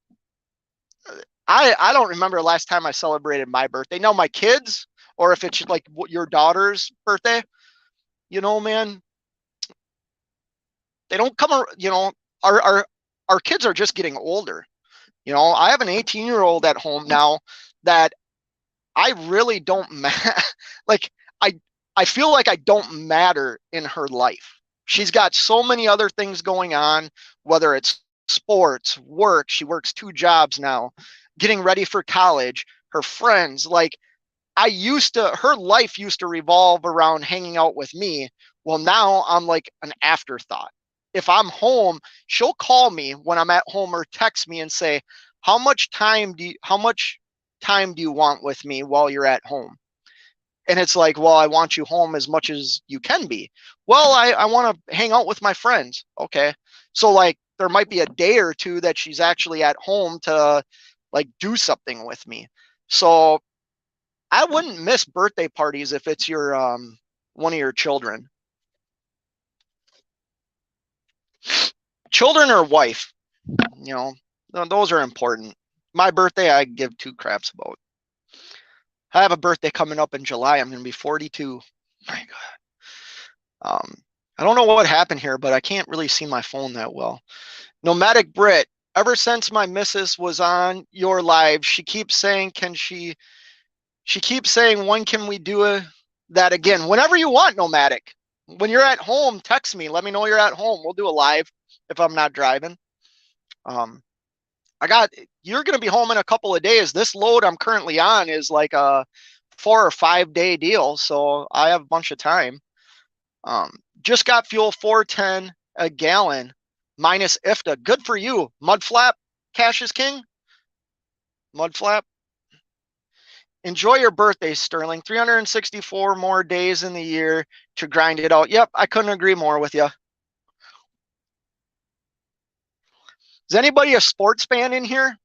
I don't remember the last time I celebrated my birthday. Now my kids, or if it's like your daughter's birthday, man, they don't come. Our kids are just getting older. You know, I have an 18-year-old at home now that I really don't matter. Like I I feel like I don't matter in her life. She's got so many other things going on, whether it's sports, work, she works 2 jobs now, getting ready for college, her friends, like her life used to revolve around hanging out with me. Well, now I'm like an afterthought. If I'm home, she'll call me when I'm at home or text me and say, how much time do you want with me while you're at home? And it's like, well, I want you home as much as you can be. Well, I want to hang out with my friends. Okay. So like there might be a day or two that she's actually at home to like do something with me. So I wouldn't miss birthday parties if it's your one of your children. Children or wife, you know, those are important. My birthday, I give 2 craps about. I have a birthday coming up in July. I'm going to be 42. My God. I don't know what happened here, but I can't really see my phone that well. Nomadic Brit. Ever since my missus was on your live, she keeps saying, she keeps saying, when can we do that again? Whenever you want, Nomadic. When you're at home, text me. Let me know you're at home. We'll do a live if I'm not driving. Um, you're going to be home in a couple of days. This load I'm currently on is like a 4 or 5 day deal. So I have a bunch of time. Just got fuel 410 a gallon minus IFTA. Good for you. Mudflap, cash is king. Mudflap. Enjoy your birthday, Sterling. 364 more days in the year to grind it out. Yep, I couldn't agree more with you. Is anybody a sports fan in here?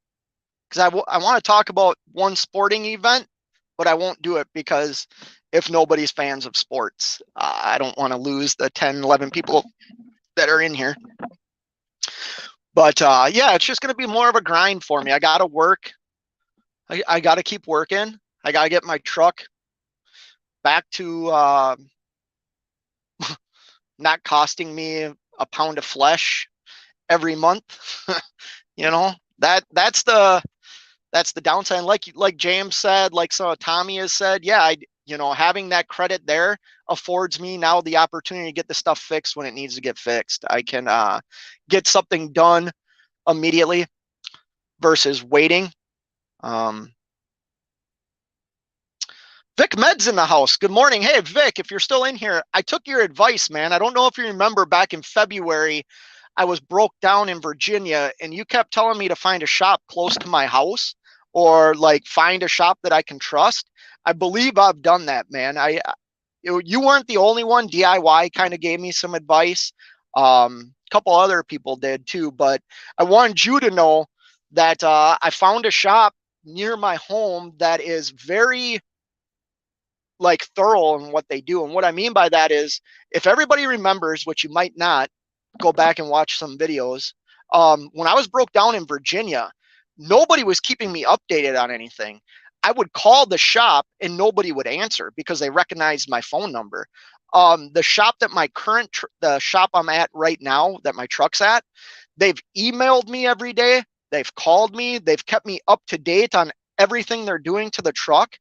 Because I want to talk about one sporting event, but I won't do it because if nobody's fans of sports, I don't want to lose the 10, 11 people that are in here. But yeah, it's just going to be more of a grind for me. I got to work. I got to keep working. I got to get my truck back to not costing me a pound of flesh every month. You know, that's the downside. Like James said, like Tommy has said, yeah, having that credit there affords me now the opportunity to get the stuff fixed when it needs to get fixed. I can get something done immediately versus waiting. Vic Med's in the house. Good morning. Hey, Vic, if you're still in here, I took your advice, man. I don't know if you remember back in February, I was broke down in Virginia and you kept telling me to find a shop close to my house or like find a shop that I can trust. I believe I've done that, man. You weren't the only one. DIY kind of gave me some advice. A couple other people did too, but I wanted you to know that I found a shop near my home that is very like thorough in what they do. And what I mean by that is if everybody remembers, which you might not, go back and watch some videos. When I was broke down in Virginia, nobody was keeping me updated on anything. I would call the shop and nobody would answer because they recognized my phone number. The shop that the shop I'm at right now that my truck's at, they've emailed me every day. They've called me. They've kept me up to date on everything they're doing to the truck.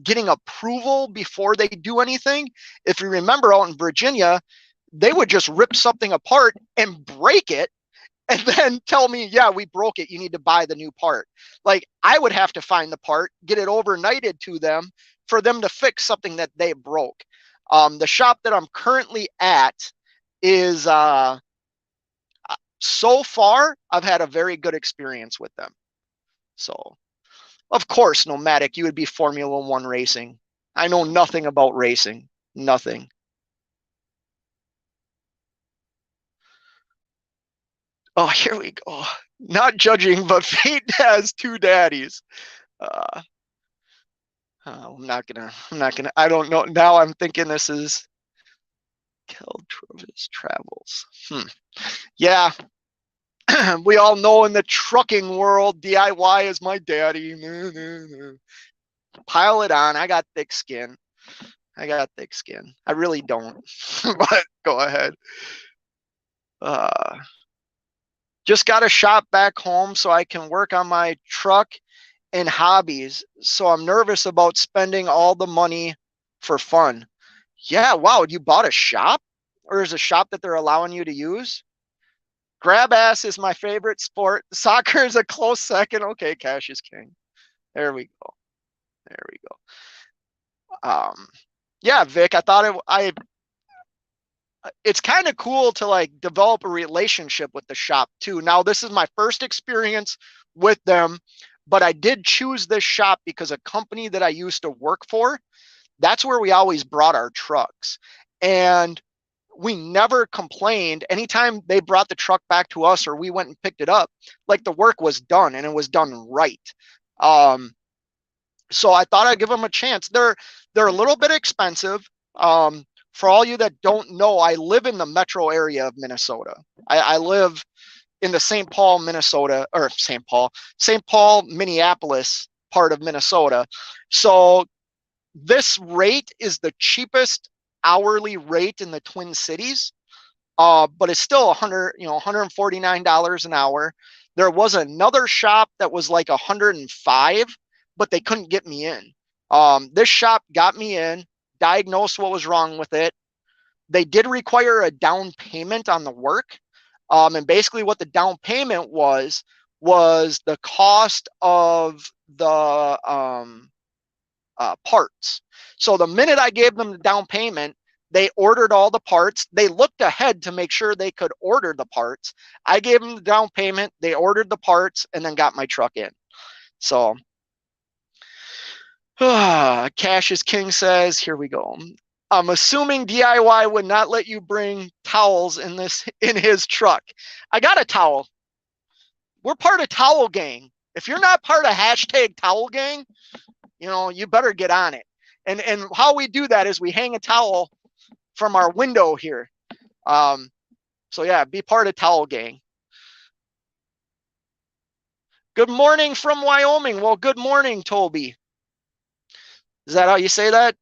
Getting approval before they do anything. If you remember out in Virginia, they would just rip something apart and break it and then tell me, yeah, we broke it. You need to buy the new part. Like I would have to find the part, get it overnighted to them for them to fix something that they broke. The shop that I'm currently at is so far, I've had a very good experience with them. So of course, Nomadic, you would be Formula One racing. I know nothing about racing. Nothing. Oh, here we go. Not judging, but fate has 2 daddies. Uh, I'm not gonna, I don't know. Now I'm thinking this is Kel Travis Travels. Yeah. We all know in the trucking world, DIY is my daddy. Pile it on. I got thick skin. I really don't, but go ahead. Just got a shop back home so I can work on my truck and hobbies. So I'm nervous about spending all the money for fun. Yeah, wow, you bought a shop? Or is a shop that they're allowing you to use? Grab ass is my favorite sport. Soccer is a close second. Okay, cash is king. There we go. There we go. Yeah, Vic, I thought it's kind of cool to like develop a relationship with the shop too. Now, this is my first experience with them, but I did choose this shop because a company that I used to work for, that's where we always brought our trucks. And we never complained. Anytime they brought the truck back to us or we went and picked it up, like the work was done and it was done right. So I thought I'd give them a chance. They're a little bit expensive. For all you that don't know, I live in the metro area of Minnesota. I live in the St. Paul, Minnesota, or St. Paul, Minneapolis part of Minnesota. So this rate is the cheapest hourly rate in the Twin Cities, but it's still $149 an hour. There was another shop that was like 105, but they couldn't get me in. This shop got me in, diagnosed what was wrong with it. They did require a down payment on the work. And basically what the down payment was the cost of the parts. So the minute I gave them the down payment, they ordered all the parts. They looked ahead to make sure they could order the parts. I gave them the down payment. They ordered the parts and then got my truck in. So Cash is King says, here we go. I'm assuming DIY would not let you bring towels in his truck. I got a towel. We're part of Towel Gang. If you're not part of hashtag Towel Gang, you better get on it. And how we do that is we hang a towel from our window here. So yeah, be part of Towel Gang. Good morning from Wyoming. Well, good morning, Toby. Is that how you say that,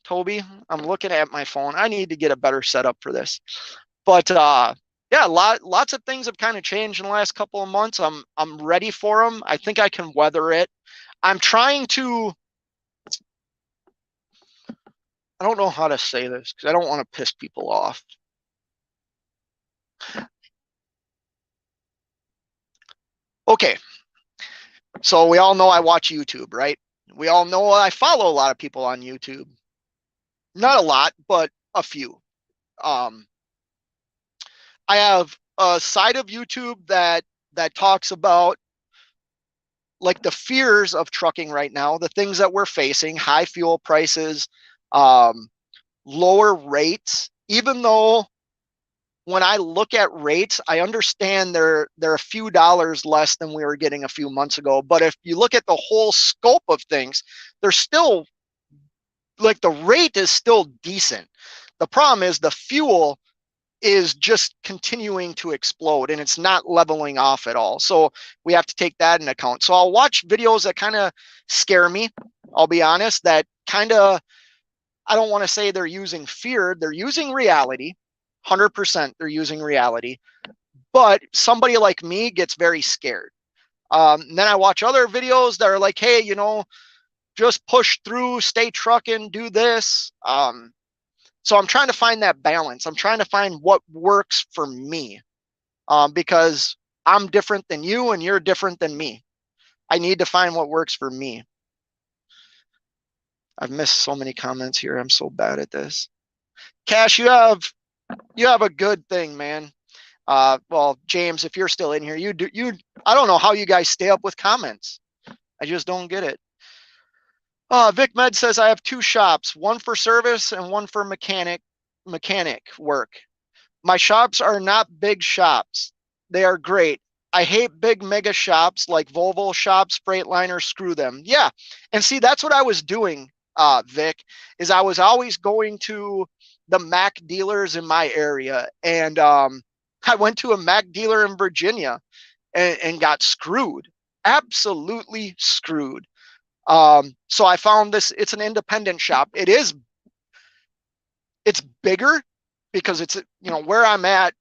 Toby? I'm looking at my phone. I need to get a better setup for this. But yeah, lots of things have kind of changed in the last couple of months. I'm ready for them. I think I can weather it. I'm trying to, I don't know how to say this because I don't want to piss people off. Okay. So we all know I watch YouTube, right? We all know I follow a lot of people on YouTube. Not a lot, but a few. I have a side of YouTube that talks about like the fears of trucking right now, the things that we're facing, high fuel prices, lower rates, even though when I look at rates, I understand they're a few dollars less than we were getting a few months ago. But if you look at the whole scope of things, they're still like the rate is still decent. The problem is the fuel is just continuing to explode and it's not leveling off at all. So we have to take that into account. So I'll watch videos that kind of scare me. I'll be honest, that kind of, I don't want to say they're using fear. They're using reality. 100% they're using reality. But somebody like me gets very scared. And then I watch other videos that are like, hey, just push through, stay trucking, do this. So I'm trying to find that balance. I'm trying to find what works for me, because I'm different than you and you're different than me. I need to find what works for me. I've missed so many comments here. I'm so bad at this. Cash, you have a good thing, man. Well, James, if you're still in here, I don't know how you guys stay up with comments. I just don't get it. Vic Med says, I have two shops, one for service and one for mechanic work. My shops are not big shops. They are great. I hate big mega shops like Volvo shops, Freightliner, screw them. Yeah. And see, that's what I was doing, Vic, is I was always going to the Mac dealers in my area. And I went to a Mac dealer in Virginia and got screwed, absolutely screwed. So I found this, it's an independent shop. It's bigger because it's, where I'm at,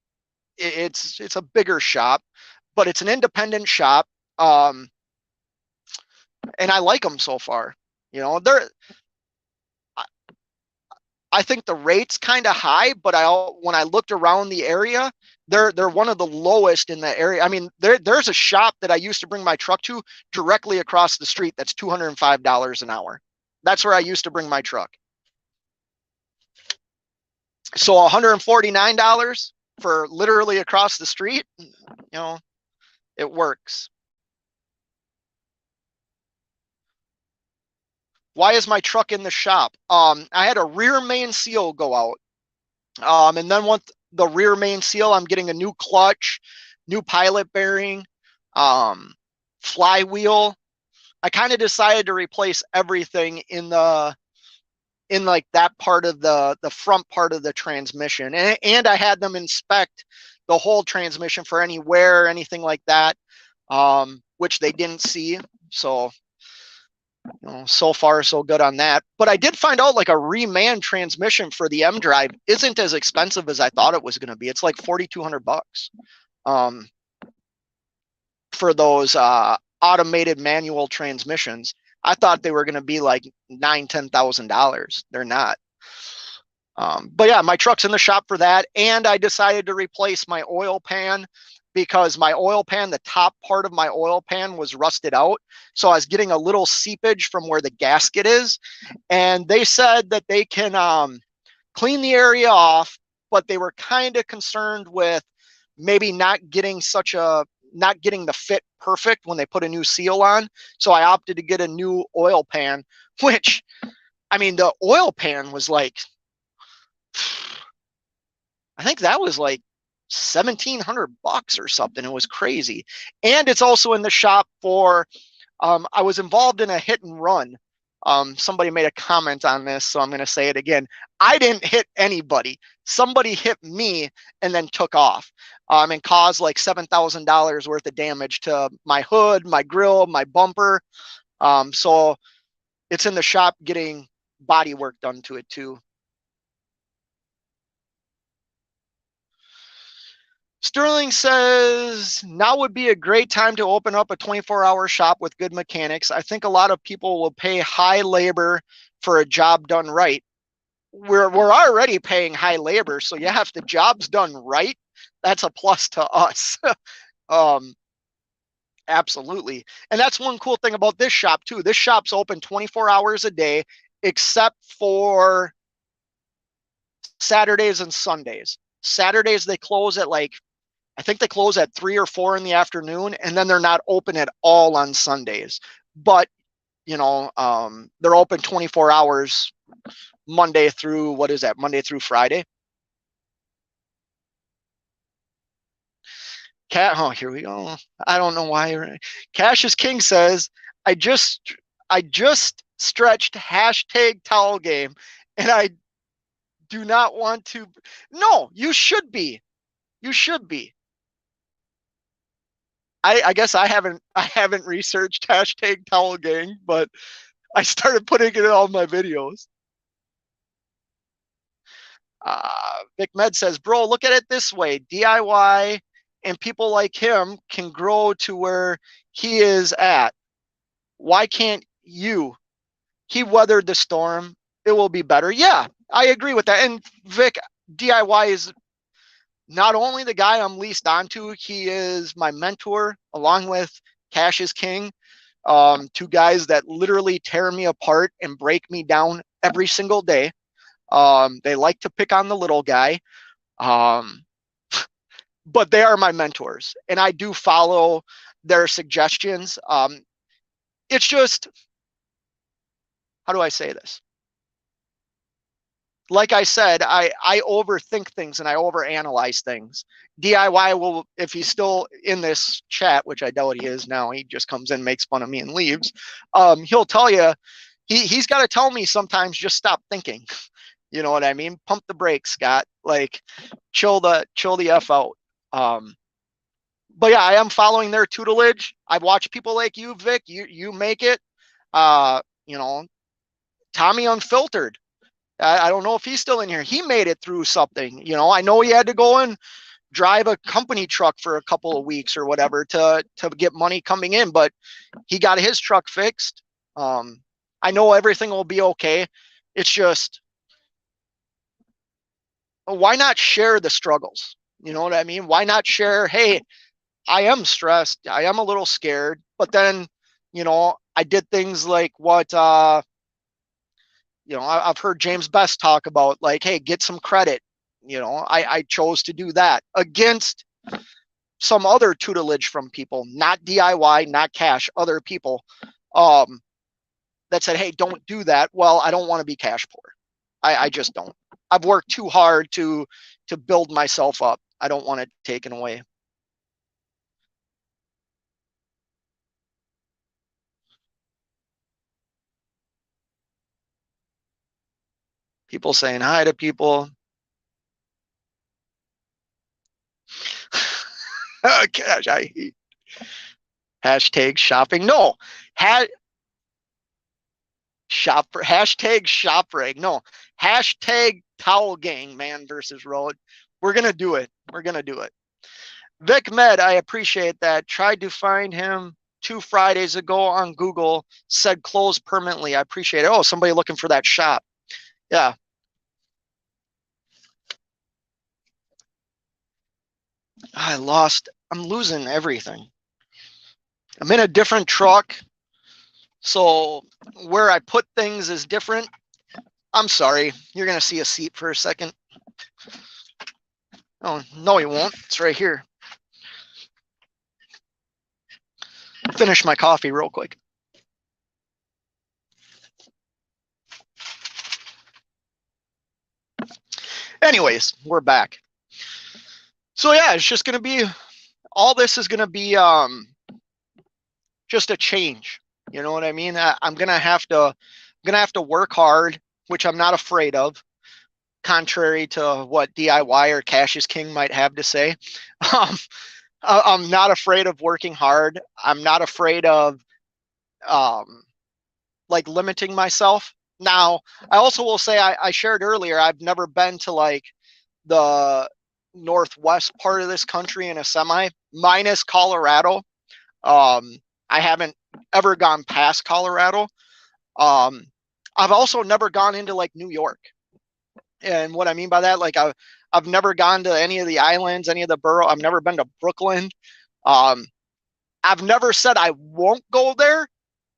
it's a bigger shop, but it's an independent shop. And I like them so far. You know, I think the rate's kind of high, but when I looked around the area, they're one of the lowest in the area. I mean, there's a shop that I used to bring my truck to directly across the street that's $205 an hour. That's where I used to bring my truck. So $149 for literally across the street, you know, it works. Why is my truck in the shop? I had a rear main seal go out. And then once the rear main seal, I'm getting a new clutch, new pilot bearing, flywheel. I kind of decided to replace everything in like that part of the front part of the transmission. And I had them inspect the whole transmission for any wear or anything like that, which they didn't see. So, you know, so far so good on that. But I did find out like a reman transmission for the M Drive isn't as expensive as I thought it was going to be. It's like $4,200 for those automated manual transmissions. I thought they were going to be like $9,000-$10,000. They're not. But yeah, my truck's in the shop for that. And I decided to replace my oil pan because my oil pan, the top part of my oil pan was rusted out. So I was getting a little seepage from where the gasket is. And they said that they can clean the area off, but they were kind of concerned with maybe not getting the fit perfect when they put a new seal on. So I opted to get a new oil pan, which, I mean, the oil pan was like, I think that was like $1,700 or something. It was crazy. And it's also in the shop for, I was involved in a hit and run. Somebody made a comment on this, so I'm going to say it again. I didn't hit anybody. Somebody hit me and then took off, and caused like $7,000 worth of damage to my hood, my grill, my bumper. So it's in the shop getting body work done to it too. Sterling says, now would be a great time to open up a 24-hour shop with good mechanics. I think a lot of people will pay high labor for a job done right. We're already paying high labor, so yeah, if the job's done right, that's a plus to us. Absolutely. And that's one cool thing about this shop too. This shop's open 24 hours a day, except for Saturdays and Sundays. Saturdays, they close at like, I think they close at 3 or 4 in the afternoon, and then they're not open at all on Sundays. But, you know, they're open 24 hours Monday through, Monday through Friday. Oh, here we go. I don't know why. Cash is King says, I just stretched hashtag towel game, and I do not want to. No, you should be. You should be. I guess I haven't researched hashtag towel gang, but I started putting it in all my videos. Vic Med says, bro, look at it this way. DIY and people like him can grow to where he is at. Why can't you? He weathered the storm. It will be better. Yeah, I agree with that. And Vic, DIY is not only the guy I'm leased onto, he is my mentor along with Cash is King. Two guys that literally tear me apart and break me down every single day. They like to pick on the little guy. But they are my mentors, and I do follow their suggestions. It's just, how do I say this? Like I said, I overthink things and I overanalyze things. DIY will, if he's still in this chat, which I doubt he is now, he just comes in, makes fun of me and leaves. He'll tell you, he's got to tell me sometimes, just stop thinking. You know what I mean? Pump the brakes, Scott. Like, chill the F out. But yeah, I am following their tutelage. I've watched people like you, Vic. You make it. You know, Tommy Unfiltered. I don't know if he's still in here. He made it through something. You know, I know he had to go and drive a company truck for a couple of weeks or whatever to get money coming in, but he got his truck fixed. I know everything will be okay. It's just, why not share the struggles? You know what I mean? Why not share, hey, I am stressed, I am a little scared, but then, I did things like what, I've heard James Best talk about, like, hey, get some credit. I chose to do that against some other tutelage from people, not DIY, not cash, other people, that said, hey, don't do that. Well, I don't want to be cash poor. I just don't. I've worked too hard to build myself up. I don't want it taken away. People saying hi to people. Oh, gosh, I hate hashtag shopping. No, hashtag shop rag. No, hashtag towel gang, man versus road. We're gonna do it. We're gonna do it. Vic Med, I appreciate that. Tried to find him 2 Fridays ago on Google. Said closed permanently. I appreciate it. Oh, somebody looking for that shop. Yeah. I'm losing everything. I'm in a different truck. So where I put things is different. I'm sorry. You're going to see a seat for a second. Oh, no, you won't. It's right here. Finish my coffee real quick. Anyways, we're back. So yeah, it's just going to be, all this is going to be just a change. You know what I mean? I'm going to have to work hard, which I'm not afraid of, contrary to what DIY or Cash is King might have to say. I'm not afraid of working hard. I'm not afraid of like limiting myself. Now, I also will say, I shared earlier, I've never been to like the northwest part of this country in a semi, minus Colorado. I haven't ever gone past Colorado. I've also never gone into like New York. And what I mean by that, like I've never gone to any of the islands, any of the borough. I've never been to Brooklyn. I've never said I won't go there.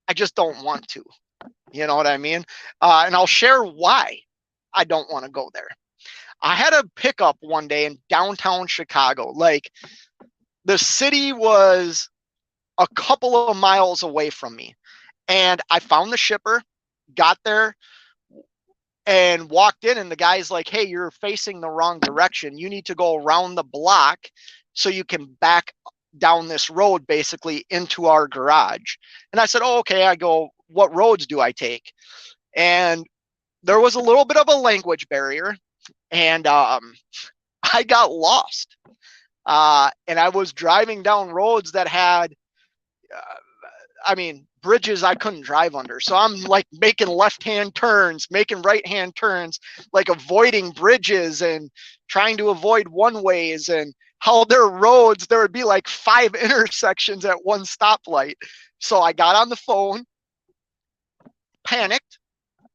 I just don't want to. You know what I mean? And I'll share why I don't want to go there. I had a pickup one day in downtown Chicago. Like the city was a couple of miles away from me. And I found the shipper, got there, and walked in, and the guy's like, hey, you're facing the wrong direction. You need to go around the block so you can back down this road basically into our garage. And I said, oh, okay. I go, what roads do I take? And there was a little bit of a language barrier, and I got lost. And I was driving down roads that had, bridges I couldn't drive under. So I'm like making left-hand turns, making right-hand turns, like avoiding bridges and trying to avoid one-ways, and how there are roads, there would be like 5 intersections at one stoplight. So I got on the phone, panicked,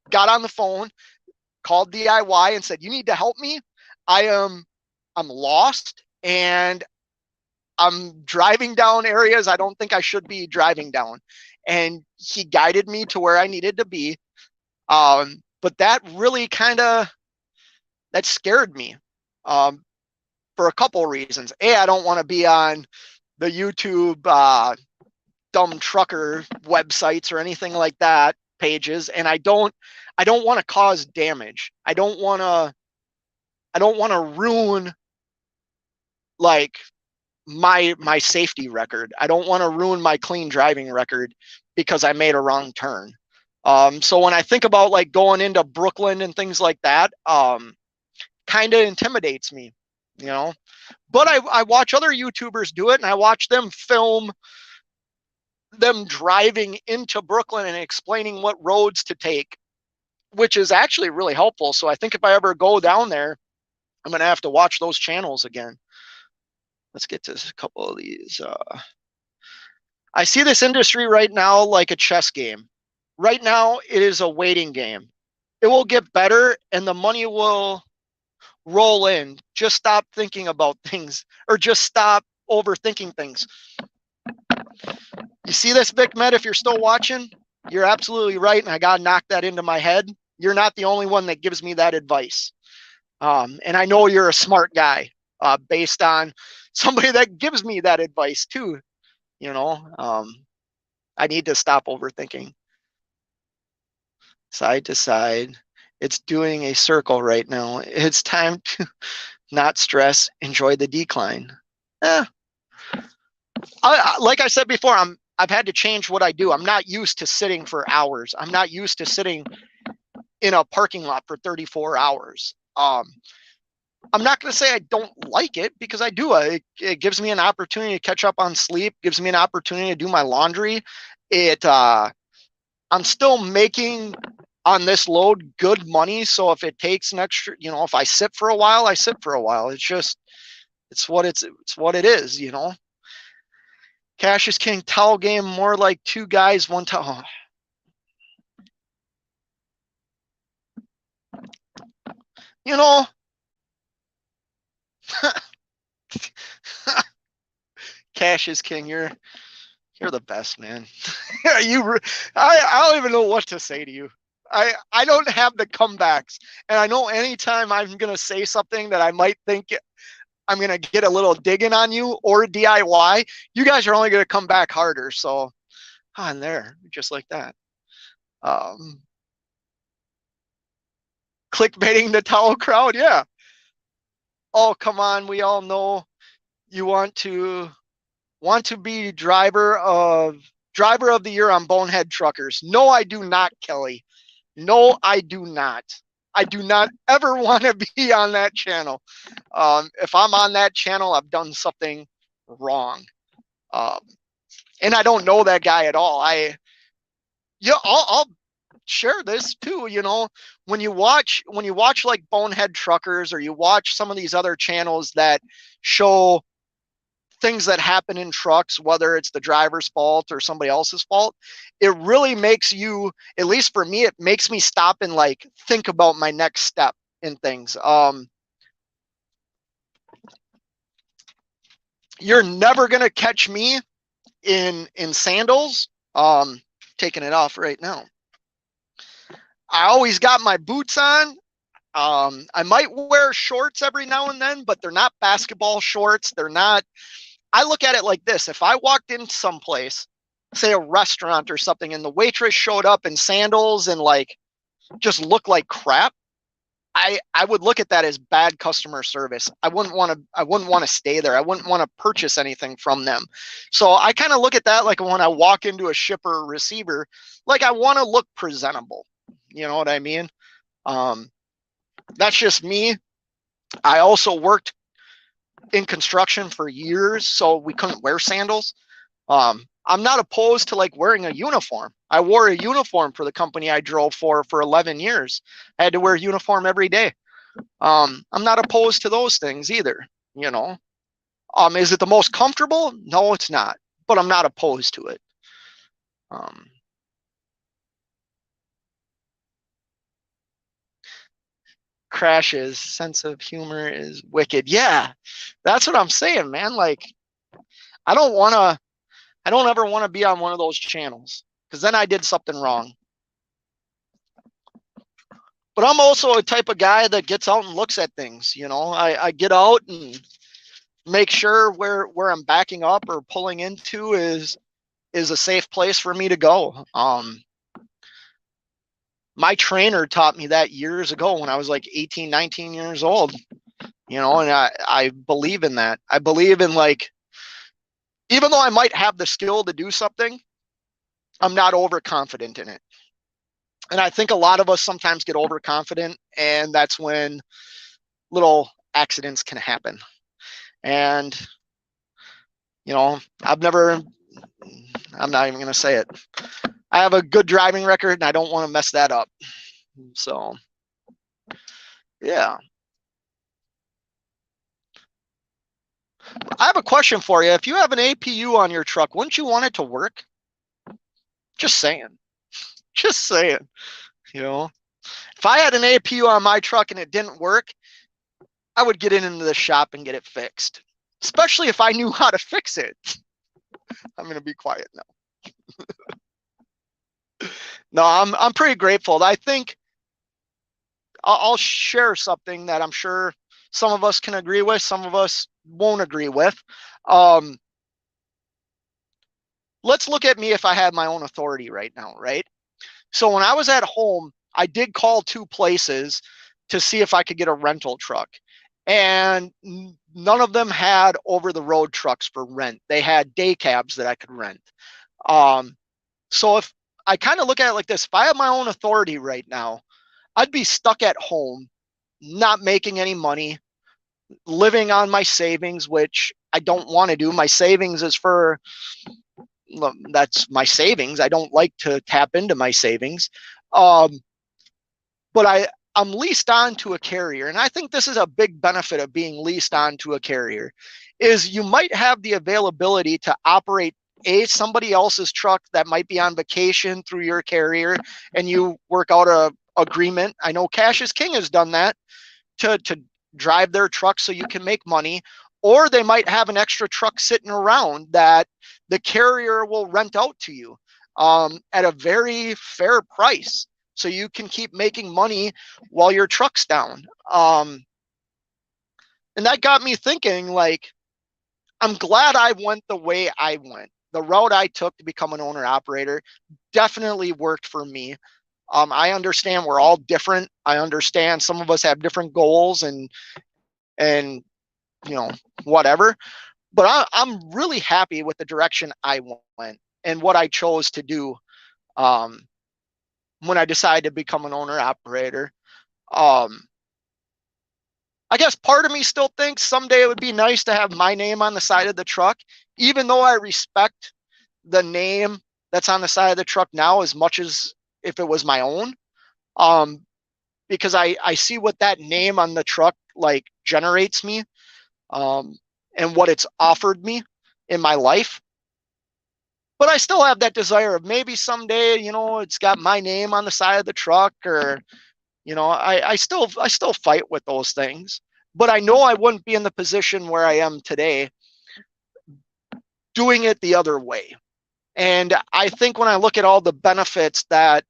got on the phone, called DIY and said, you need to help me. I'm lost, and I'm driving down areas I don't think I should be driving down. And he guided me to where I needed to be. But that really that scared me for a couple of reasons. I don't want to be on the YouTube dumb trucker websites or anything like that, pages. And I don't want to cause damage. I don't want to ruin like my safety record. I don't want to ruin my clean driving record because I made a wrong turn. So when I think about like going into Brooklyn and things like that, kind of intimidates me, you know. But I watch other YouTubers do it, and I watch them film them driving into Brooklyn and explaining what roads to take, which is actually really helpful. So I think if I ever go down there, I'm going to have to watch those channels again. let's get to a couple of these. I see this industry right now like a chess game. Right now, it is a waiting game. It will get better and the money will roll in. Just stop thinking about things, or just stop overthinking things. You see this, Vic Med, if you're still watching? You're absolutely right, and I got to knock that into my head. You're not the only one that gives me that advice. And I know you're a smart guy based on somebody that gives me that advice too. You know, I need to stop overthinking. Side to side. It's doing a circle right now. It's time to not stress, enjoy the decline. Like I said before, I've had to change what I do. I'm not used to sitting for hours. I'm not used to sitting in a parking lot for 34 hours. I'm not going to say I don't like it, because I do. It gives me an opportunity to catch up on sleep, gives me an opportunity to do my laundry. I'm still making on this load good money. So if it takes an extra, if I sit for a while, I sit for a while. It's what it is, Cash is king towel game, more like two guys, one towel. Cash is king. You're the best, man. I don't even know what to say to you. I don't have the comebacks, and I know anytime I'm gonna say something that I might think I'm gonna get a little digging on you or DIY, you guys are only gonna come back harder. So on there, just like that. Clickbaiting the towel crowd, yeah. Oh, come on, we all know you want to be driver of the year on Bonehead Truckers. No, I do not, Kelly. No, I do not. I do not ever want to be on that channel. If I'm on that channel, I've done something wrong. And I don't know that guy at all. I'll share this too. When you watch like Bonehead Truckers, or you watch some of these other channels that show things that happen in trucks, whether it's the driver's fault or somebody else's fault, it really makes you, at least for me, it makes me stop and like think about my next step in things. You're never gonna catch me in sandals. Taking it off right now. I always got my boots on. I might wear shorts every now and then, but they're not basketball shorts. They're not. I look at it like this. If I walked in someplace, say a restaurant or something, and the waitress showed up in sandals and like just looked like crap, I would look at that as bad customer service. I wouldn't want to stay there. I wouldn't want to purchase anything from them. So I kind of look at that like when I walk into a shipper or receiver, like I want to look presentable. You know what I mean? That's just me. I also worked in construction for years, so we couldn't wear sandals. I'm not opposed to like wearing a uniform. I wore a uniform for the company I drove for 11 years. I had to wear a uniform every day. I'm not opposed to those things either, Is it the most comfortable? No, it's not, but I'm not opposed to it. Crash's sense of humor is wicked. Yeah, that's what I'm saying, man. Like, I don't ever want to be on one of those channels, because then I did something wrong. But I'm also a type of guy that gets out and looks at things. I get out and make sure where I'm backing up or pulling into is a safe place for me to go. My trainer taught me that years ago when I was like 18, 19 years old, and I believe in that. I believe in, like, even though I might have the skill to do something, I'm not overconfident in it. And I think a lot of us sometimes get overconfident, and that's when little accidents can happen. And, I'm not even going to say it. I have a good driving record, and I don't want to mess that up. So, yeah. I have a question for you. If you have an APU on your truck, wouldn't you want it to work? Just saying. Just saying. You know, if I had an APU on my truck and it didn't work, I would get into the shop and get it fixed. Especially if I knew how to fix it. I'm gonna be quiet now. No, I'm pretty grateful. I think I'll share something that I'm sure some of us can agree with, some of us won't agree with. Um, let's look at me if I had my own authority right now, right? So when I was at home, I did call 2 places to see if I could get a rental truck. And none of them had over the road trucks for rent. They had day cabs that I could rent. Um, so if I kind of look at it like this, if I had my own authority right now, I'd be stuck at home, not making any money, living on my savings, which I don't want to do. My savings is for, that's my savings. I don't like to tap into my savings. Um, but I'm leased on to a carrier. And I think this is a big benefit of being leased on to a carrier is you might have the availability to operate somebody else's truck that might be on vacation through your carrier and you work out a agreement. I know Cash is King has done that to drive their truck so you can make money, or they might have an extra truck sitting around that the carrier will rent out to you at a very fair price so you can keep making money while your truck's down. And that got me thinking, like, I'm glad I went the way I went. The route I took to become an owner operator definitely worked for me. I understand we're all different. I understand some of us have different goals and you know whatever. But I'm really happy with the direction I went and what I chose to do um, when I decided to become an owner operator. Um, I guess part of me still thinks someday it would be nice to have my name on the side of the truck, even though I respect the name that's on the side of the truck now as much as if it was my own. Um, because I see what that name on the truck like generates me and what it's offered me in my life. But I still have that desire of maybe someday, it's got my name on the side of the truck, or I still fight with those things. But I know I wouldn't be in the position where I am today doing it the other way. And I think when I look at all the benefits that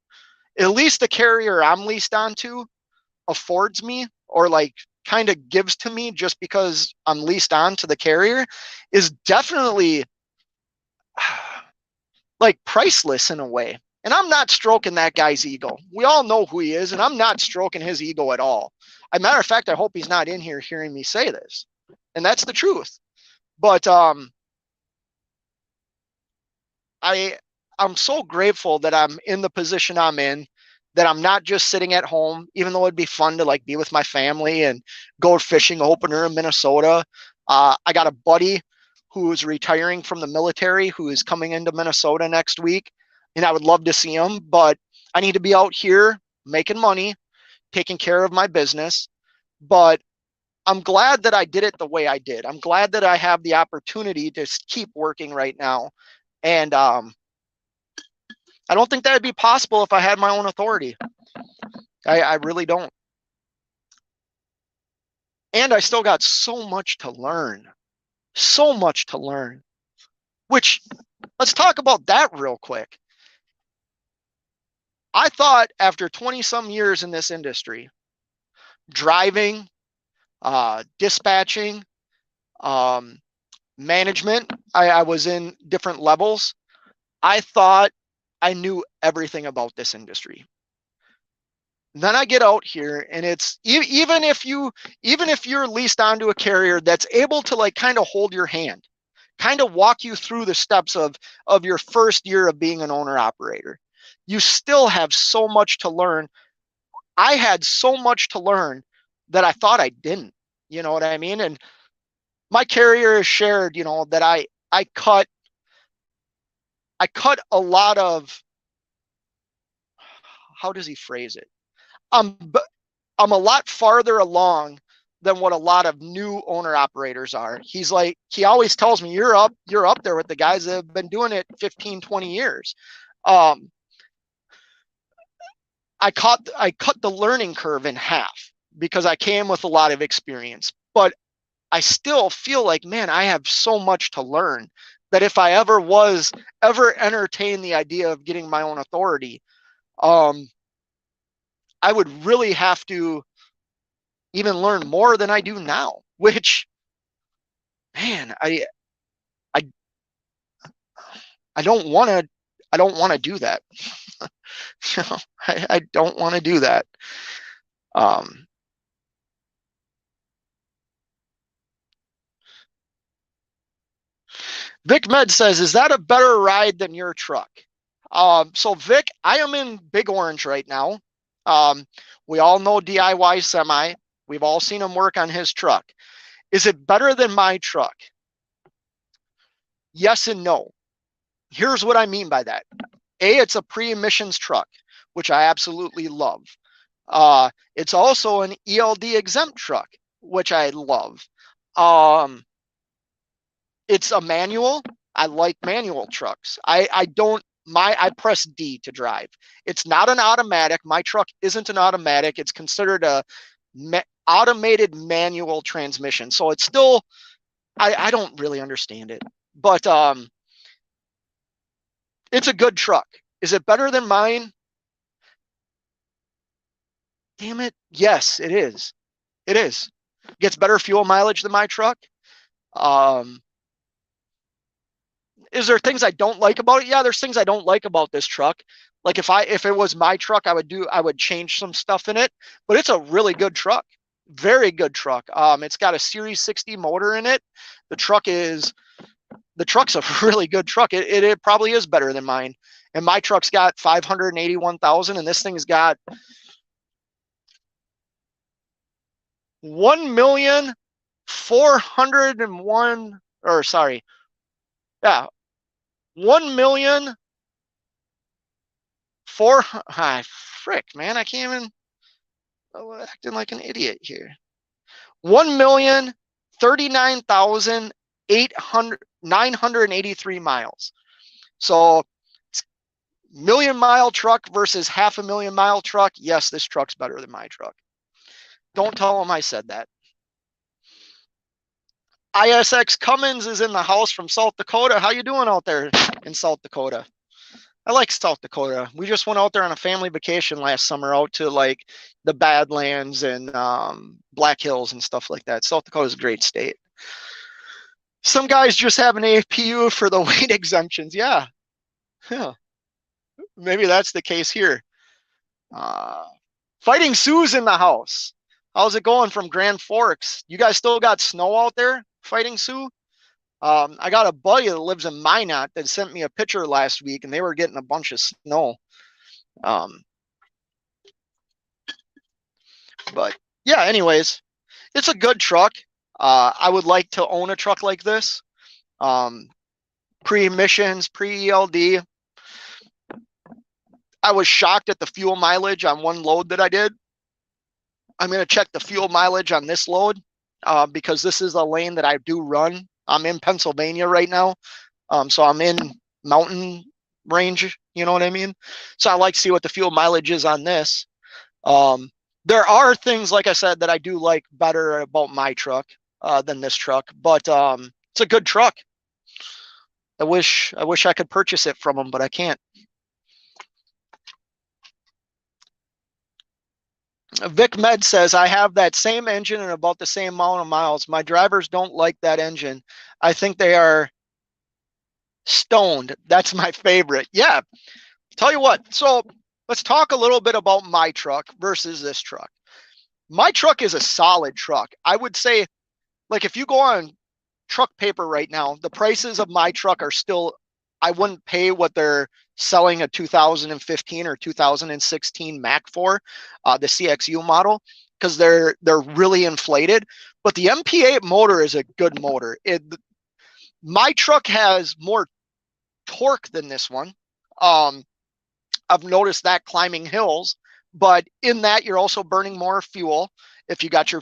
at least the carrier I'm leased onto affords me, or like kind of gives to me just because I'm leased on to the carrier, is definitely like priceless in a way. And I'm not stroking that guy's ego. We all know who he is, and I'm not stroking his ego at all. As a matter of fact, I hope he's not in here hearing me say this. And that's the truth. But I'm so grateful that I'm in the position I'm in, that I'm not just sitting at home, even though it'd be fun to like be with my family and go fishing opener in Minnesota. I got a buddy who's retiring from the military who is coming into Minnesota next week, and I would love to see him, but I need to be out here making money, taking care of my business. But I'm glad that I did it the way I did. I'm glad that I have the opportunity to keep working right now. And I don't think that would be possible if I had my own authority. I really don't. And I still got so much to learn. So much to learn. Which, let's talk about that real quick. I thought after 20 some years in this industry, driving, dispatching, um, management, I was in different levels. I thought I knew everything about this industry. Then I get out here, and it's even if you're leased onto a carrier that's able to like kind of hold your hand, kind of walk you through the steps of your first year of being an owner operator, you still have so much to learn. I had so much to learn that I thought I didn't. You know what I mean? And my carrier has shared, that I cut a lot of, how does he phrase it? I'm a lot farther along than what a lot of new owner operators are. He's like, he always tells me, you're up there with the guys that have been doing it 15, 20 years. I cut the learning curve in half because I came with a lot of experience, but I still feel like, man, I have so much to learn that if I ever entertained the idea of getting my own authority, I would really have to even learn more than I do now, which, man, I don't want to do that. I don't want to do that. Vic Med says, is that a better ride than your truck? So Vic, I am in Big Orange right now. We all know DIY Semi. We've all seen him work on his truck. Is it better than my truck? Yes and no. Here's what I mean by that. A, it's a pre-emissions truck, which I absolutely love. It's also an ELD exempt truck, which I love. It's a manual. I like manual trucks. I press D to drive. It's not an automatic. My truck isn't an automatic. It's considered a automated manual transmission. So it's still, I don't really understand it, but it's a good truck. Is it better than mine? Damn it. Yes, it is. It is. Gets better fuel mileage than my truck. Is there things I don't like about it? Yeah, there's things I don't like about this truck. Like if it was my truck, I would change some stuff in it, but it's a really good truck. Very good truck. It's got a Series 60 motor in it. The truck's a really good truck. It probably is better than mine. And my truck's got 581,000 and this thing's got 1,401,000, or sorry. Yeah. 1,000,004. Frick, man, I can't even. I'm acting like an idiot here. 1,039,983 miles. So, million-mile truck versus 500,000-mile truck. Yes, this truck's better than my truck. Don't tell them I said that. ISX Cummins is in the house from South Dakota. How you doing out there in South Dakota? I like South Dakota. We just went out there on a family vacation last summer out to like the Badlands and Black Hills and stuff like that. South Dakota is a great state. Some guys just have an APU for the weight exemptions. Yeah. Maybe that's the case here. Fighting Sue's in the house. How's it going from Grand Forks? You guys still got snow out there, Fighting Sue? I got a buddy that lives in Minot that sent me a picture last week, and they were getting a bunch of snow. But yeah, anyways, it's a good truck. I would like to own a truck like this. Pre-emissions, pre-ELD. I was shocked at the fuel mileage on one load that I did. I'm going to check the fuel mileage on this load because this is a lane that I do run. I'm in Pennsylvania right now. So I'm in mountain range, you know what I mean? So I like to see what the fuel mileage is on this. There are things, like I said, that I do like better about my truck than this truck, but it's a good truck. I wish I could purchase it from them, but I can't. Vic Med says, I have that same engine and about the same amount of miles. My drivers don't like that engine. I think they are stoned. That's my favorite. Yeah. Tell you what. So let's talk a little bit about my truck versus this truck. My truck is a solid truck. I would say, like, if you go on truck paper right now, the prices of my truck are still, I wouldn't pay what they're selling a 2015 or 2016 Mac for, the CXU model, because they're really inflated. But the MP8 motor is a good motor. My truck has more torque than this one. I've noticed that climbing hills, but in that you're also burning more fuel if you got your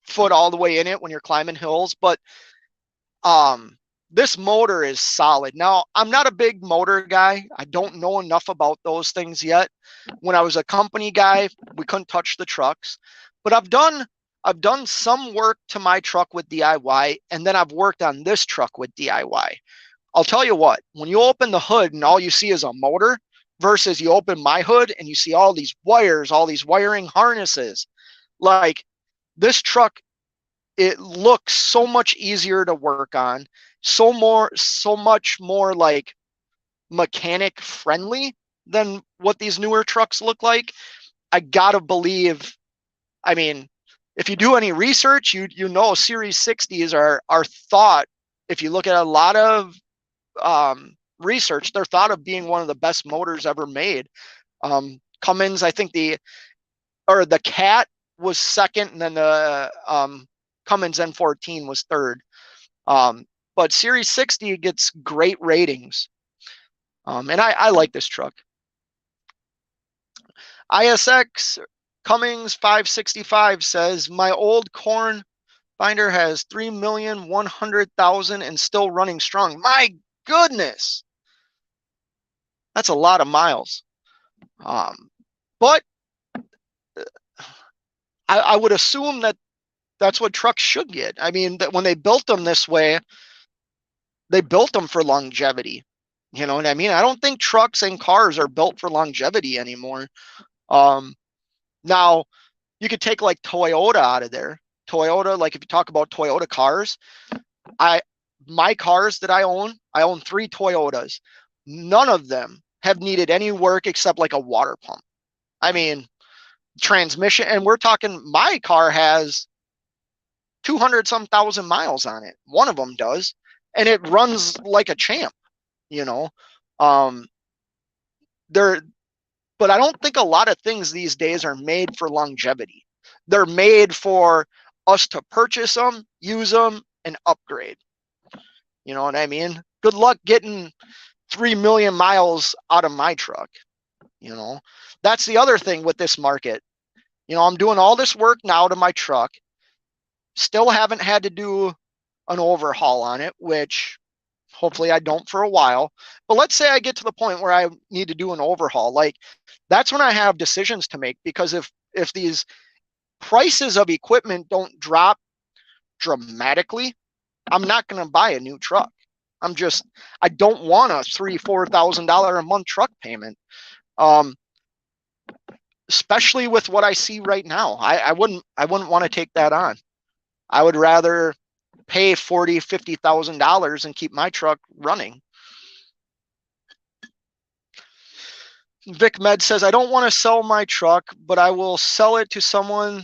foot all the way in it when you're climbing hills. But this motor is solid. Now, I'm not a big motor guy. I don't know enough about those things yet. When I was a company guy, we couldn't touch the trucks. But I've done some work to my truck with DIY, and then I've worked on this truck with DIY. I'll tell you what, when you open the hood and all you see is a motor versus you open my hood and you see all these wires, all these wiring harnesses, like this truck, it looks so much easier to work on, so much more like mechanic friendly than what these newer trucks look like. I gotta believe, I mean, if you do any research, you know Series 60s are thought, if you look at a lot of research, they're thought of being one of the best motors ever made. Cummins, I think the Cat was second, and then the Cummins N14 was third. But Series 60 gets great ratings. And I like this truck. ISX Cummings 565 says, my old corn binder has 3,100,000 and still running strong. My goodness. That's a lot of miles. But I would assume that that's what trucks should get. I mean, that when they built them this way, they built them for longevity. You know what I mean? I don't think trucks and cars are built for longevity anymore. Now, you could take like Toyota out of there. Toyota, like if you talk about Toyota cars, my cars that I own 3 Toyotas. None of them have needed any work except like a water pump. I mean, transmission, and we're talking, my car has 200 some thousand miles on it. One of them does, and it runs like a champ, you know. But I don't think a lot of things these days are made for longevity. They're made for us to purchase them, use them, and upgrade. You know what I mean? Good luck getting 3 million miles out of my truck. You know, that's the other thing with this market. You know, I'm doing all this work now to my truck. Still haven't had to do an overhaul on it, which hopefully I don't for a while. But let's say I get to the point where I need to do an overhaul. Like, that's when I have decisions to make, because if these prices of equipment don't drop dramatically, I'm not going to buy a new truck. I don't want a $3,000-$4,000 a month truck payment. Especially with what I see right now. I wouldn't want to take that on. I would rather pay $40,000-$50,000 and keep my truck running. Vic Med says, I don't want to sell my truck, but I will sell it to someone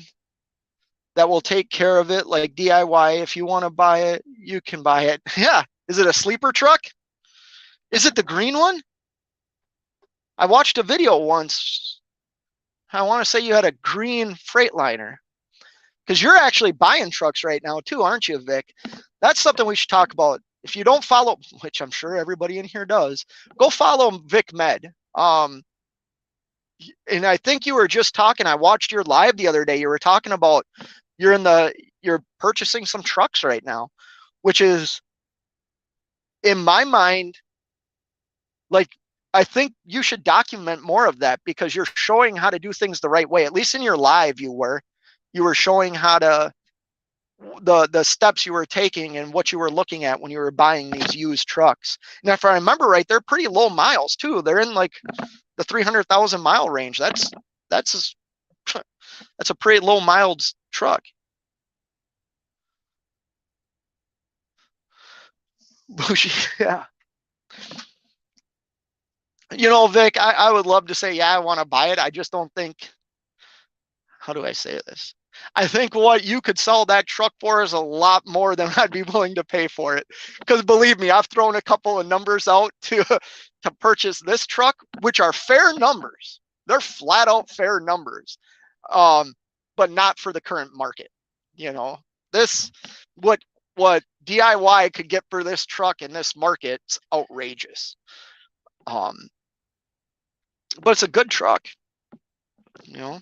that will take care of it, like DIY. If you want to buy it, you can buy it. Yeah. Is it a sleeper truck? Is it the green one? I watched a video once. I want to say you had a green Freightliner, because you're actually buying trucks right now too, aren't you, Vic? That's something we should talk about. If you don't follow, which I'm sure everybody in here does, go follow Vic Med. And I think you were just talking, I watched your live the other day. You were talking about you're purchasing some trucks right now, which is, in my mind, like, I think you should document more of that, because you're showing how to do things the right way. At least in your live, you were showing how to, the steps you were taking and what you were looking at when you were buying these used trucks. And if I remember right, they're pretty low miles too. They're in like the 300,000 mile range. That's a pretty low miles truck. Yeah. You know, Vic, I would love to say, yeah, I want to buy it. I just don't think, how do I say this? I think what you could sell that truck for is a lot more than I'd be willing to pay for it. Because believe me, I've thrown a couple of numbers out to purchase this truck, which are fair numbers. They're flat out fair numbers, but not for the current market. You know, what DIY could get for this truck in this market's outrageous. But it's a good truck, you know.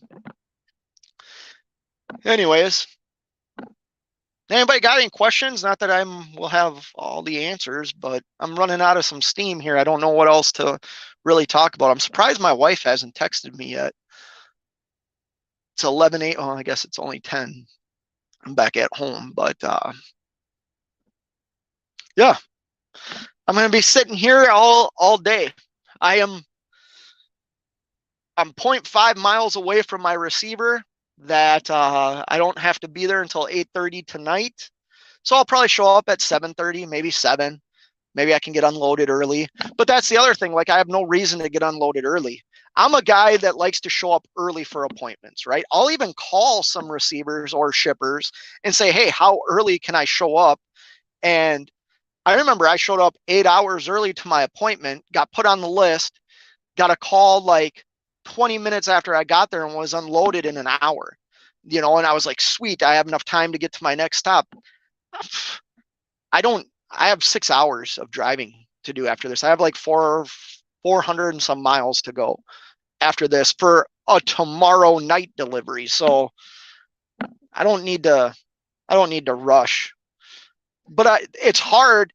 Anyways, Anybody got any questions? Not that will have all the answers, but I'm running out of some steam here. I don't know what else to really talk about. I'm surprised my wife hasn't texted me yet. It's 11:08. Oh, I guess it's only 10. I'm back at home, but yeah, I'm gonna be sitting here all day. I'm 0.5 miles away from my receiver that I don't have to be there until 8:30 tonight. So I'll probably show up at 7:30, maybe 7. Maybe I can get unloaded early. But that's the other thing. Like, I have no reason to get unloaded early. I'm a guy that likes to show up early for appointments, right? I'll even call some receivers or shippers and say, hey, how early can I show up? And I remember I showed up 8 hours early to my appointment, got put on the list, got a call like 20 minutes after I got there and was unloaded in an hour. And I was like, sweet, I have enough time to get to my next stop. I have 6 hours of driving to do after this. I have like 400 and some miles to go after this for a tomorrow night delivery. So I don't need to rush. But it's hard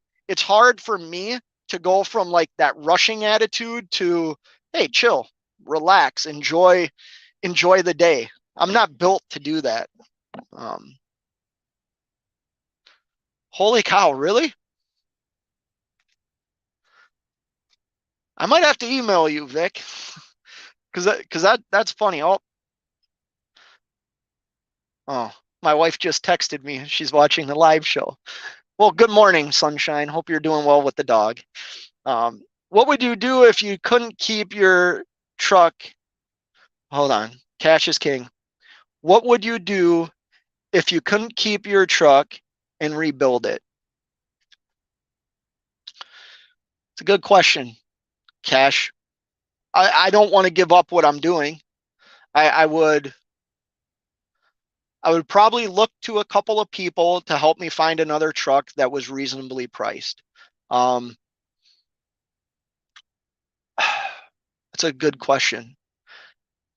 for me to go from like that rushing attitude to, hey, chill, relax, enjoy the day. I'm not built to do that. Holy cow, really? I might have to email you, Vic, because that's funny. Oh, my wife just texted me. She's watching the live show. Well, good morning, sunshine. Hope you're doing well with the dog. What would you do if you couldn't keep your truck? Hold on. Cash is king. What would you do if you couldn't keep your truck and rebuild it? It's a good question, Cash. I don't want to give up what I'm doing. I would probably look to a couple of people to help me find another truck that was reasonably priced. That's a good question.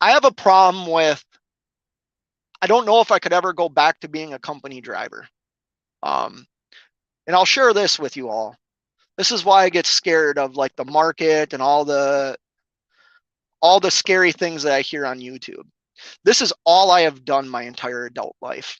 I have a problem with, I don't know if I could ever go back to being a company driver. And I'll share this with you all. This is why I get scared of like the market and all the scary things that I hear on YouTube. This is all I have done my entire adult life.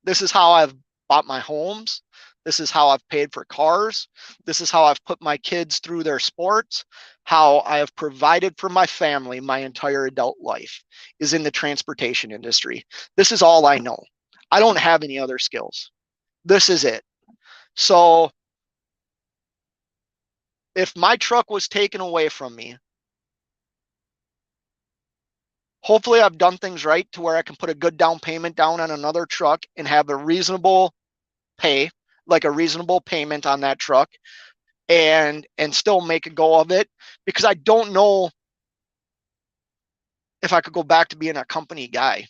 This is how I've bought my homes. This is how I've paid for cars. This is how I've put my kids through their sports. How I have provided for my family my entire adult life is in the transportation industry. This is all I know. I don't have any other skills. This is it. So if my truck was taken away from me, hopefully I've done things right to where I can put a good down payment down on another truck and have a reasonable pay, like a reasonable payment on that truck, and still make a go of it, because I don't know if I could go back to being a company guy.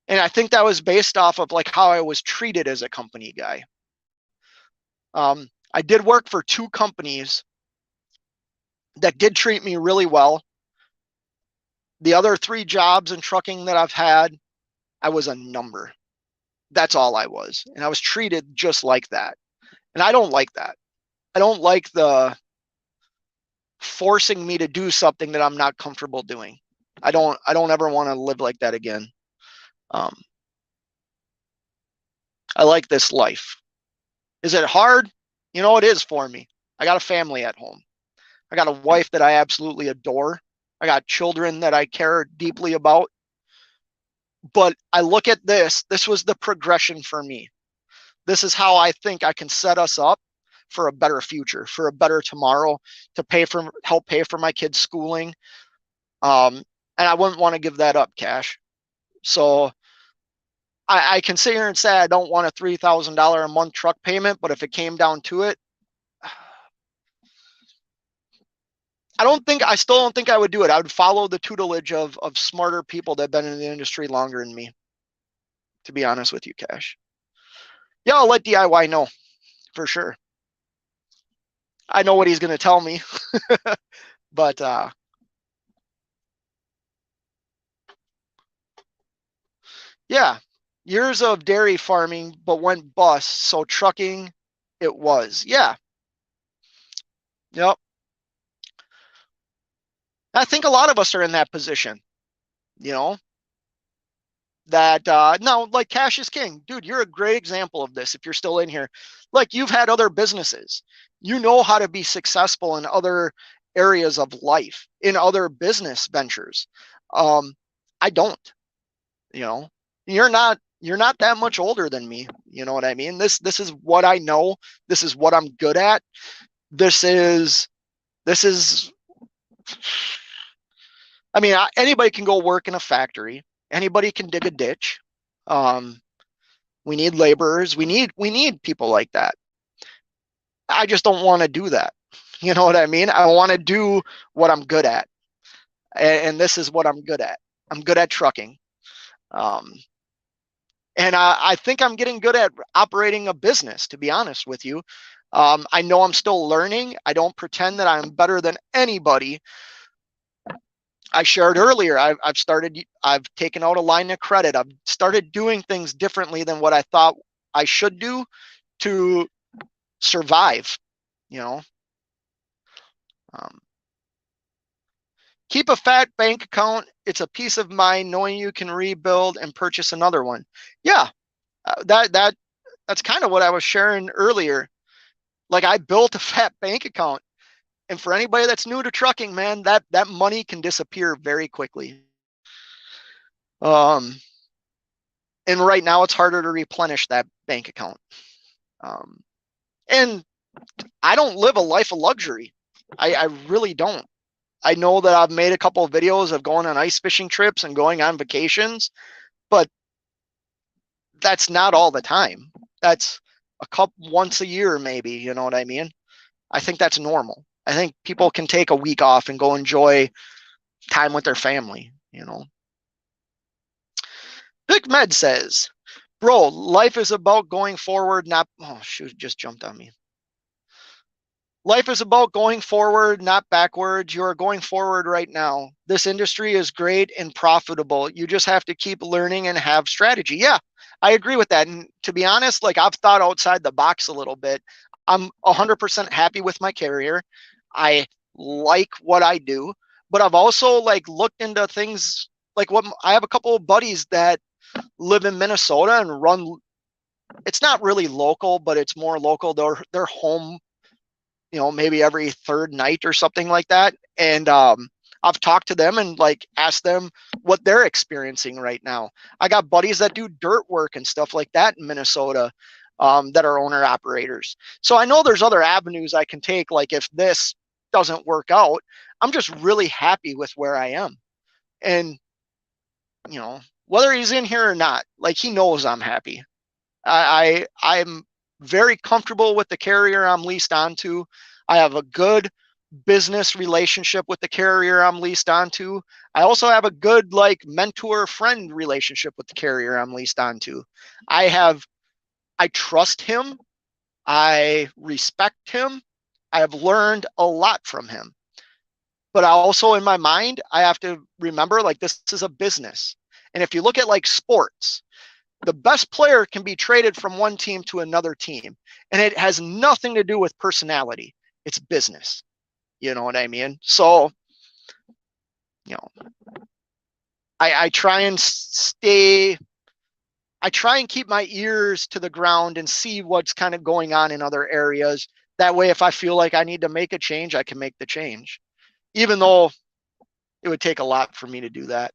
And I think that was based off of like how I was treated as a company guy. I did work for 2 companies that did treat me really well. The other 3 jobs in trucking that I've had, I was a number. That's all I was. And I was treated just like that. And I don't like that. I don't like the forcing me to do something that I'm not comfortable doing. I don't ever want to live like that again. I like this life. Is it hard? It is for me. I got a family at home. I got a wife that I absolutely adore. I got children that I care deeply about. But I look at this was the progression for me. This is how I think I can set us up for a better future, for a better tomorrow, to help pay for my kids' schooling. And I wouldn't want to give that up, Cash. So I can sit here and say I don't want a $3,000 a month truck payment, but if it came down to it, I still don't think I would do it. I would follow the tutelage of smarter people that have been in the industry longer than me, to be honest with you, Cash. Yeah, I'll let DIY know for sure. I know what he's going to tell me, but yeah, Years of dairy farming, but went bust. So trucking, it was. Yeah. Yep. I think a lot of us are in that position, you know, that no, like cash is king. Dude, you're a great example of this if you're still in here. Like you've had other businesses. You know how to be successful in other areas of life, in other business ventures. Um, I don't, you know. You're not that much older than me. You know what I mean? This is what I know. This is what I'm good at. This is I mean, anybody can go work in a factory. Anybody can dig a ditch. Um, we need laborers. We need people like that. I just don't want to do that. You know what I mean? I want to do what I'm good at, and this is what I'm good at. I'm good at trucking, um, and I think I'm getting good at operating a business. To be honest with you, I know I'm still learning. I don't pretend that I'm better than anybody. I shared earlier, I've taken out a line of credit. I've started doing things differently than what I thought I should do to survive, you know. Um, Keep a fat bank account. It's a peace of mind knowing you can rebuild and purchase another one. Yeah, that's kind of what I was sharing earlier. Like I built a fat bank account, and for anybody that's new to trucking, man, that money can disappear very quickly. Um, and right now it's harder to replenish that bank account. Um, and I don't live a life of luxury. I really don't. I know that I've made a couple of videos of going on ice fishing trips and going on vacations, but that's not all the time. That's a couple once a year, maybe. You know what I mean? I think that's normal. I think people can take a week off and go enjoy time with their family, you know. Vic Med says, bro, life is about going forward, not, oh, shoot, just jumped on me. Life is about going forward, not backwards. You are going forward right now. This industry is great and profitable. You just have to keep learning and have strategy. Yeah, I agree with that. And to be honest, like I've thought outside the box a little bit. I'm 100% happy with my career. I like what I do, but I've also like looked into things like what I have a couple of buddies that live in Minnesota and run. It's not really local, but it's more local. They're home, you know, maybe every third night or something like that. And I've talked to them and like asked them what they're experiencing right now. I got buddies that do dirt work and stuff like that in Minnesota, that are owner operators. So I know there's other avenues I can take. Like if this doesn't work out, I'm just really happy with where I am. And, you know, whether he's in here or not, like he knows I'm happy. I'm very comfortable with the carrier I'm leased onto. I have a good business relationship with the carrier I'm leased onto. I also have a good like mentor friend relationship with the carrier I'm leased onto. I trust him. I respect him. I have learned a lot from him. But also in my mind, I have to remember like this is a business. And if you look at like sports, the best player can be traded from one team to another team. And it has nothing to do with personality. It's business. You know what I mean? So, you know, I try and keep my ears to the ground and see what's kind of going on in other areas. That way, if I feel like I need to make a change, I can make the change, even though it would take a lot for me to do that.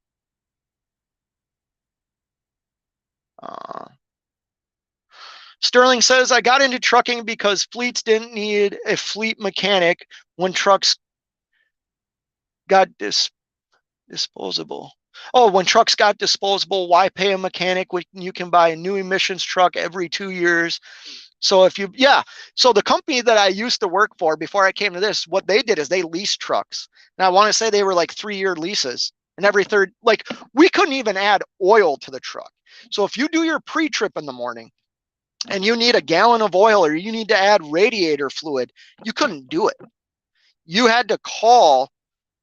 Sterling says, I got into trucking because fleets didn't need a fleet mechanic when trucks got disposable. Oh, when trucks got disposable, why pay a mechanic when you can buy a new emissions truck every 2 years? So so the company that I used to work for before I came to this, what they did is they leased trucks. And I want to say they were like 3-year leases. And every third, like we couldn't even add oil to the truck. So if you do your pre-trip in the morning and you need a gallon of oil or you need to add radiator fluid, you couldn't do it. You had to call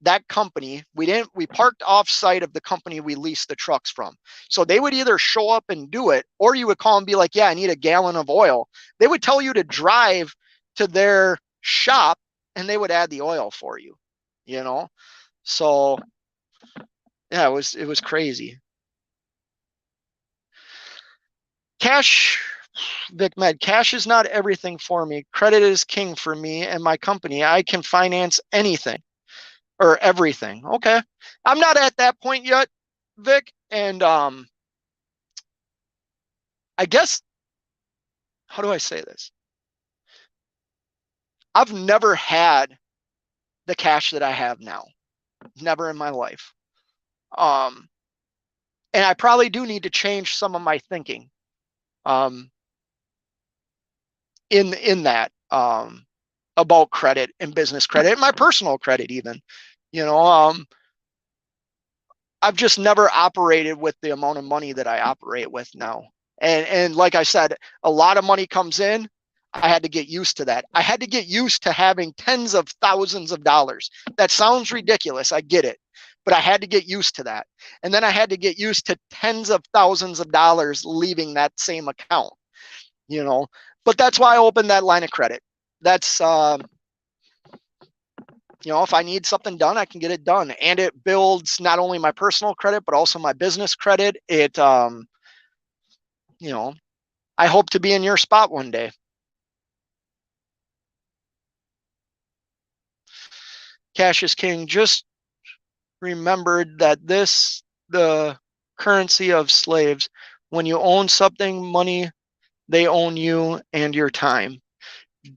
that company, we parked off site of the company we leased the trucks from. So they would either show up and do it, or you would call and be like, yeah, I need a gallon of oil. They would tell you to drive to their shop and they would add the oil for you, you know? So yeah, it was crazy. Cash, Vic Med, cash is not everything for me. Credit is king for me and my company. I can finance anything or everything. Okay. I'm not at that point yet, Vic. And I guess, how do I say this? I've never had the cash that I have now. Never in my life. And I probably do need to change some of my thinking in that about credit and business credit and my personal credit even. You know, I've just never operated with the amount of money that I operate with now. And like I said, a lot of money comes in. I had to get used to that. I had to get used to having tens of thousands of dollars. That sounds ridiculous. I get it. But I had to get used to that. And then I had to get used to tens of thousands of dollars leaving that same account, you know. But that's why I opened that line of credit. That's you know, if I need something done, I can get it done. And it builds not only my personal credit, but also my business credit. It, you know, I hope to be in your spot one day. Cash is king. Just remembered that the currency of slaves. When you own something, money, they own you and your time.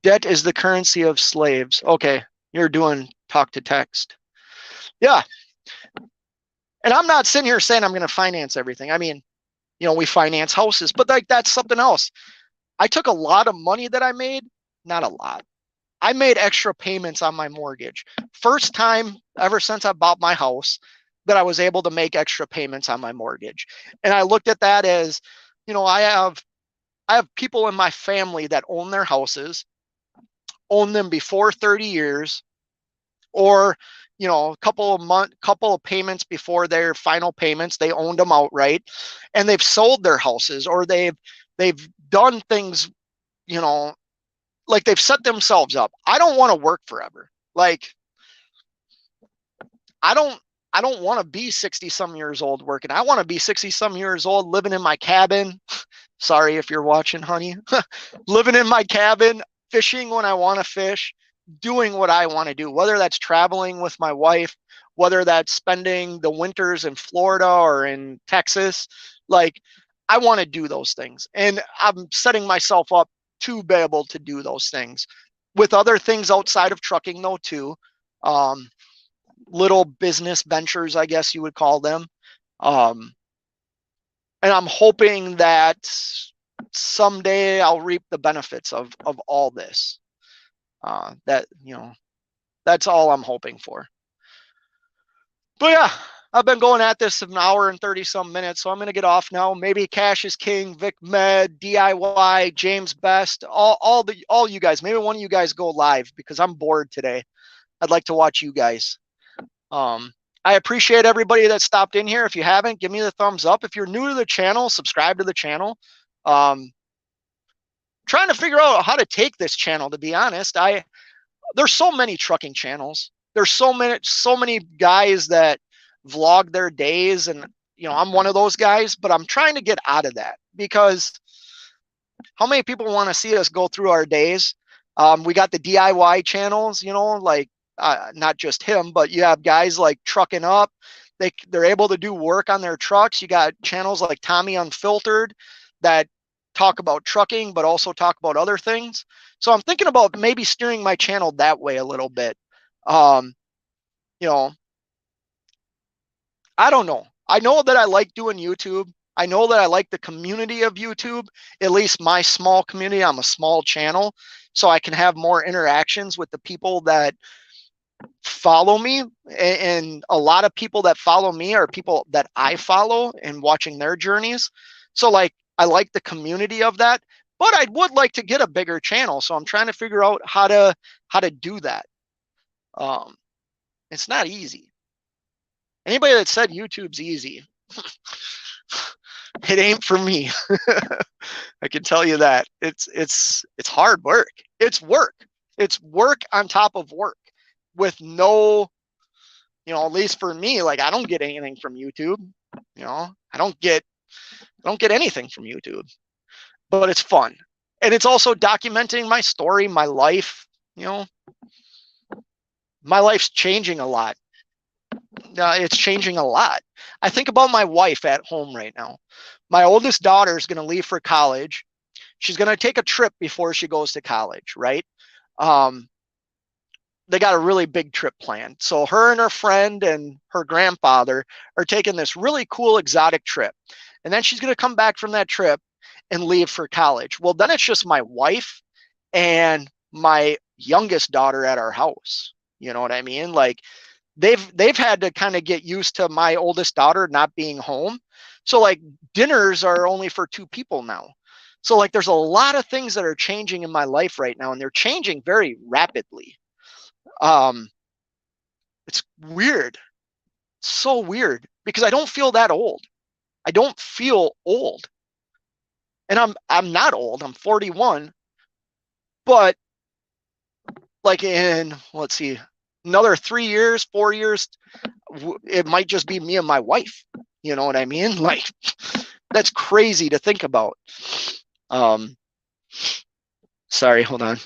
Debt is the currency of slaves. Okay, you're doing talk to text. Yeah. And I'm not sitting here saying I'm going to finance everything. I mean, you know, we finance houses, but like that's something else. I took a lot of money that I made, not a lot. I made extra payments on my mortgage. First time ever since I bought my house that I was able to make extra payments on my mortgage. And I looked at that as, you know, I have people in my family that own their houses, own them before 30 years, or you know, a couple of payments before their final payments, they owned them outright, and they've sold their houses, or they've done things, you know, like they've set themselves up. I don't want to work forever. Like I don't want to be 60 some years old working. I want to be 60 some years old living in my cabin. Sorry if you're watching, honey. Living in my cabin, fishing when I want to fish, doing what I want to do, whether that's traveling with my wife, whether that's spending the winters in Florida or in Texas. Like I want to do those things. And I'm setting myself up to be able to do those things with other things outside of trucking though too. Little business ventures, I guess you would call them. And I'm hoping that someday I'll reap the benefits of all this. That, you know, that's all I'm hoping for. But yeah, I've been going at this an hour and 30 some minutes, so I'm going to get off now. Maybe Cash is King, Vic Med, DIY, James Best, all you guys. Maybe one of you guys go live because I'm bored today. I'd like to watch you guys. I appreciate everybody that stopped in here. If you haven't, give me the thumbs up. If you're new to the channel, subscribe to the channel. Trying to figure out how to take this channel, to be honest. There's so many trucking channels. There's so many guys that vlog their days, and you know, I'm one of those guys, but I'm trying to get out of that because how many people want to see us go through our days? We got the DIY channels, you know, like not just him, but you have guys like Trucking Up. They're able to do work on their trucks. You got channels like Tommy Unfiltered that talk about trucking, but also talk about other things. So I'm thinking about maybe steering my channel that way a little bit. You know, I don't know. I know that I like doing YouTube. I know that I like the community of YouTube, at least my small community. I'm a small channel, so I can have more interactions with the people that follow me. And a lot of people that follow me are people that I follow and watching their journeys. So like, I like the community of that, but I would like to get a bigger channel. So I'm trying to figure out how to do that. It's not easy. Anybody that said YouTube's easy, it ain't for me. I can tell you that. It's hard work. It's work. It's work on top of work with no, at least for me, like I don't get anything from YouTube. I don't get anything from YouTube. But it's fun. And it's also documenting my story, my life, my life's changing a lot. It's changing a lot. I think about my wife at home right now. My oldest daughter is going to leave for college. She's going to take a trip before she goes to college, right? They got a really big trip planned. So her and her friend and her grandfather are taking this really cool exotic trip. And then she's going to come back from that trip and leave for college. Well, then it's just my wife and my youngest daughter at our house. You know what I mean? Like they've had to kind of get used to my oldest daughter not being home. So like dinners are only for 2 people now. So like there's a lot of things that are changing in my life right now, and they're changing very rapidly. It's weird. It's so weird because I don't feel that old. I don't feel old. And I'm not old. I'm 41. But like in, let's see, another 3 years, 4 years, it might just be me and my wife. You know what I mean? Like that's crazy to think about. Sorry, hold on.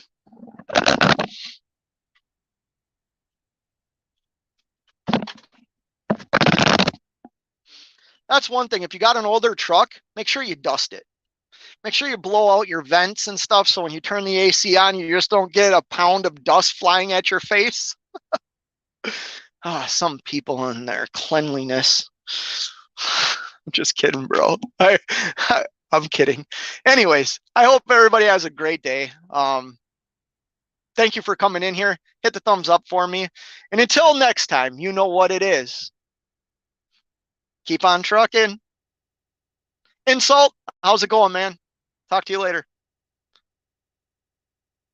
That's one thing. If you got an older truck, make sure you dust it. Make sure you blow out your vents and stuff so when you turn the AC on, you just don't get a pound of dust flying at your face. Some people and their cleanliness. I'm just kidding, bro. I'm kidding. Anyways, I hope everybody has a great day. Thank you for coming in here. Hit the thumbs up for me. And until next time, you know what it is. Keep on trucking. Insult, how's it going, man? Talk to you later.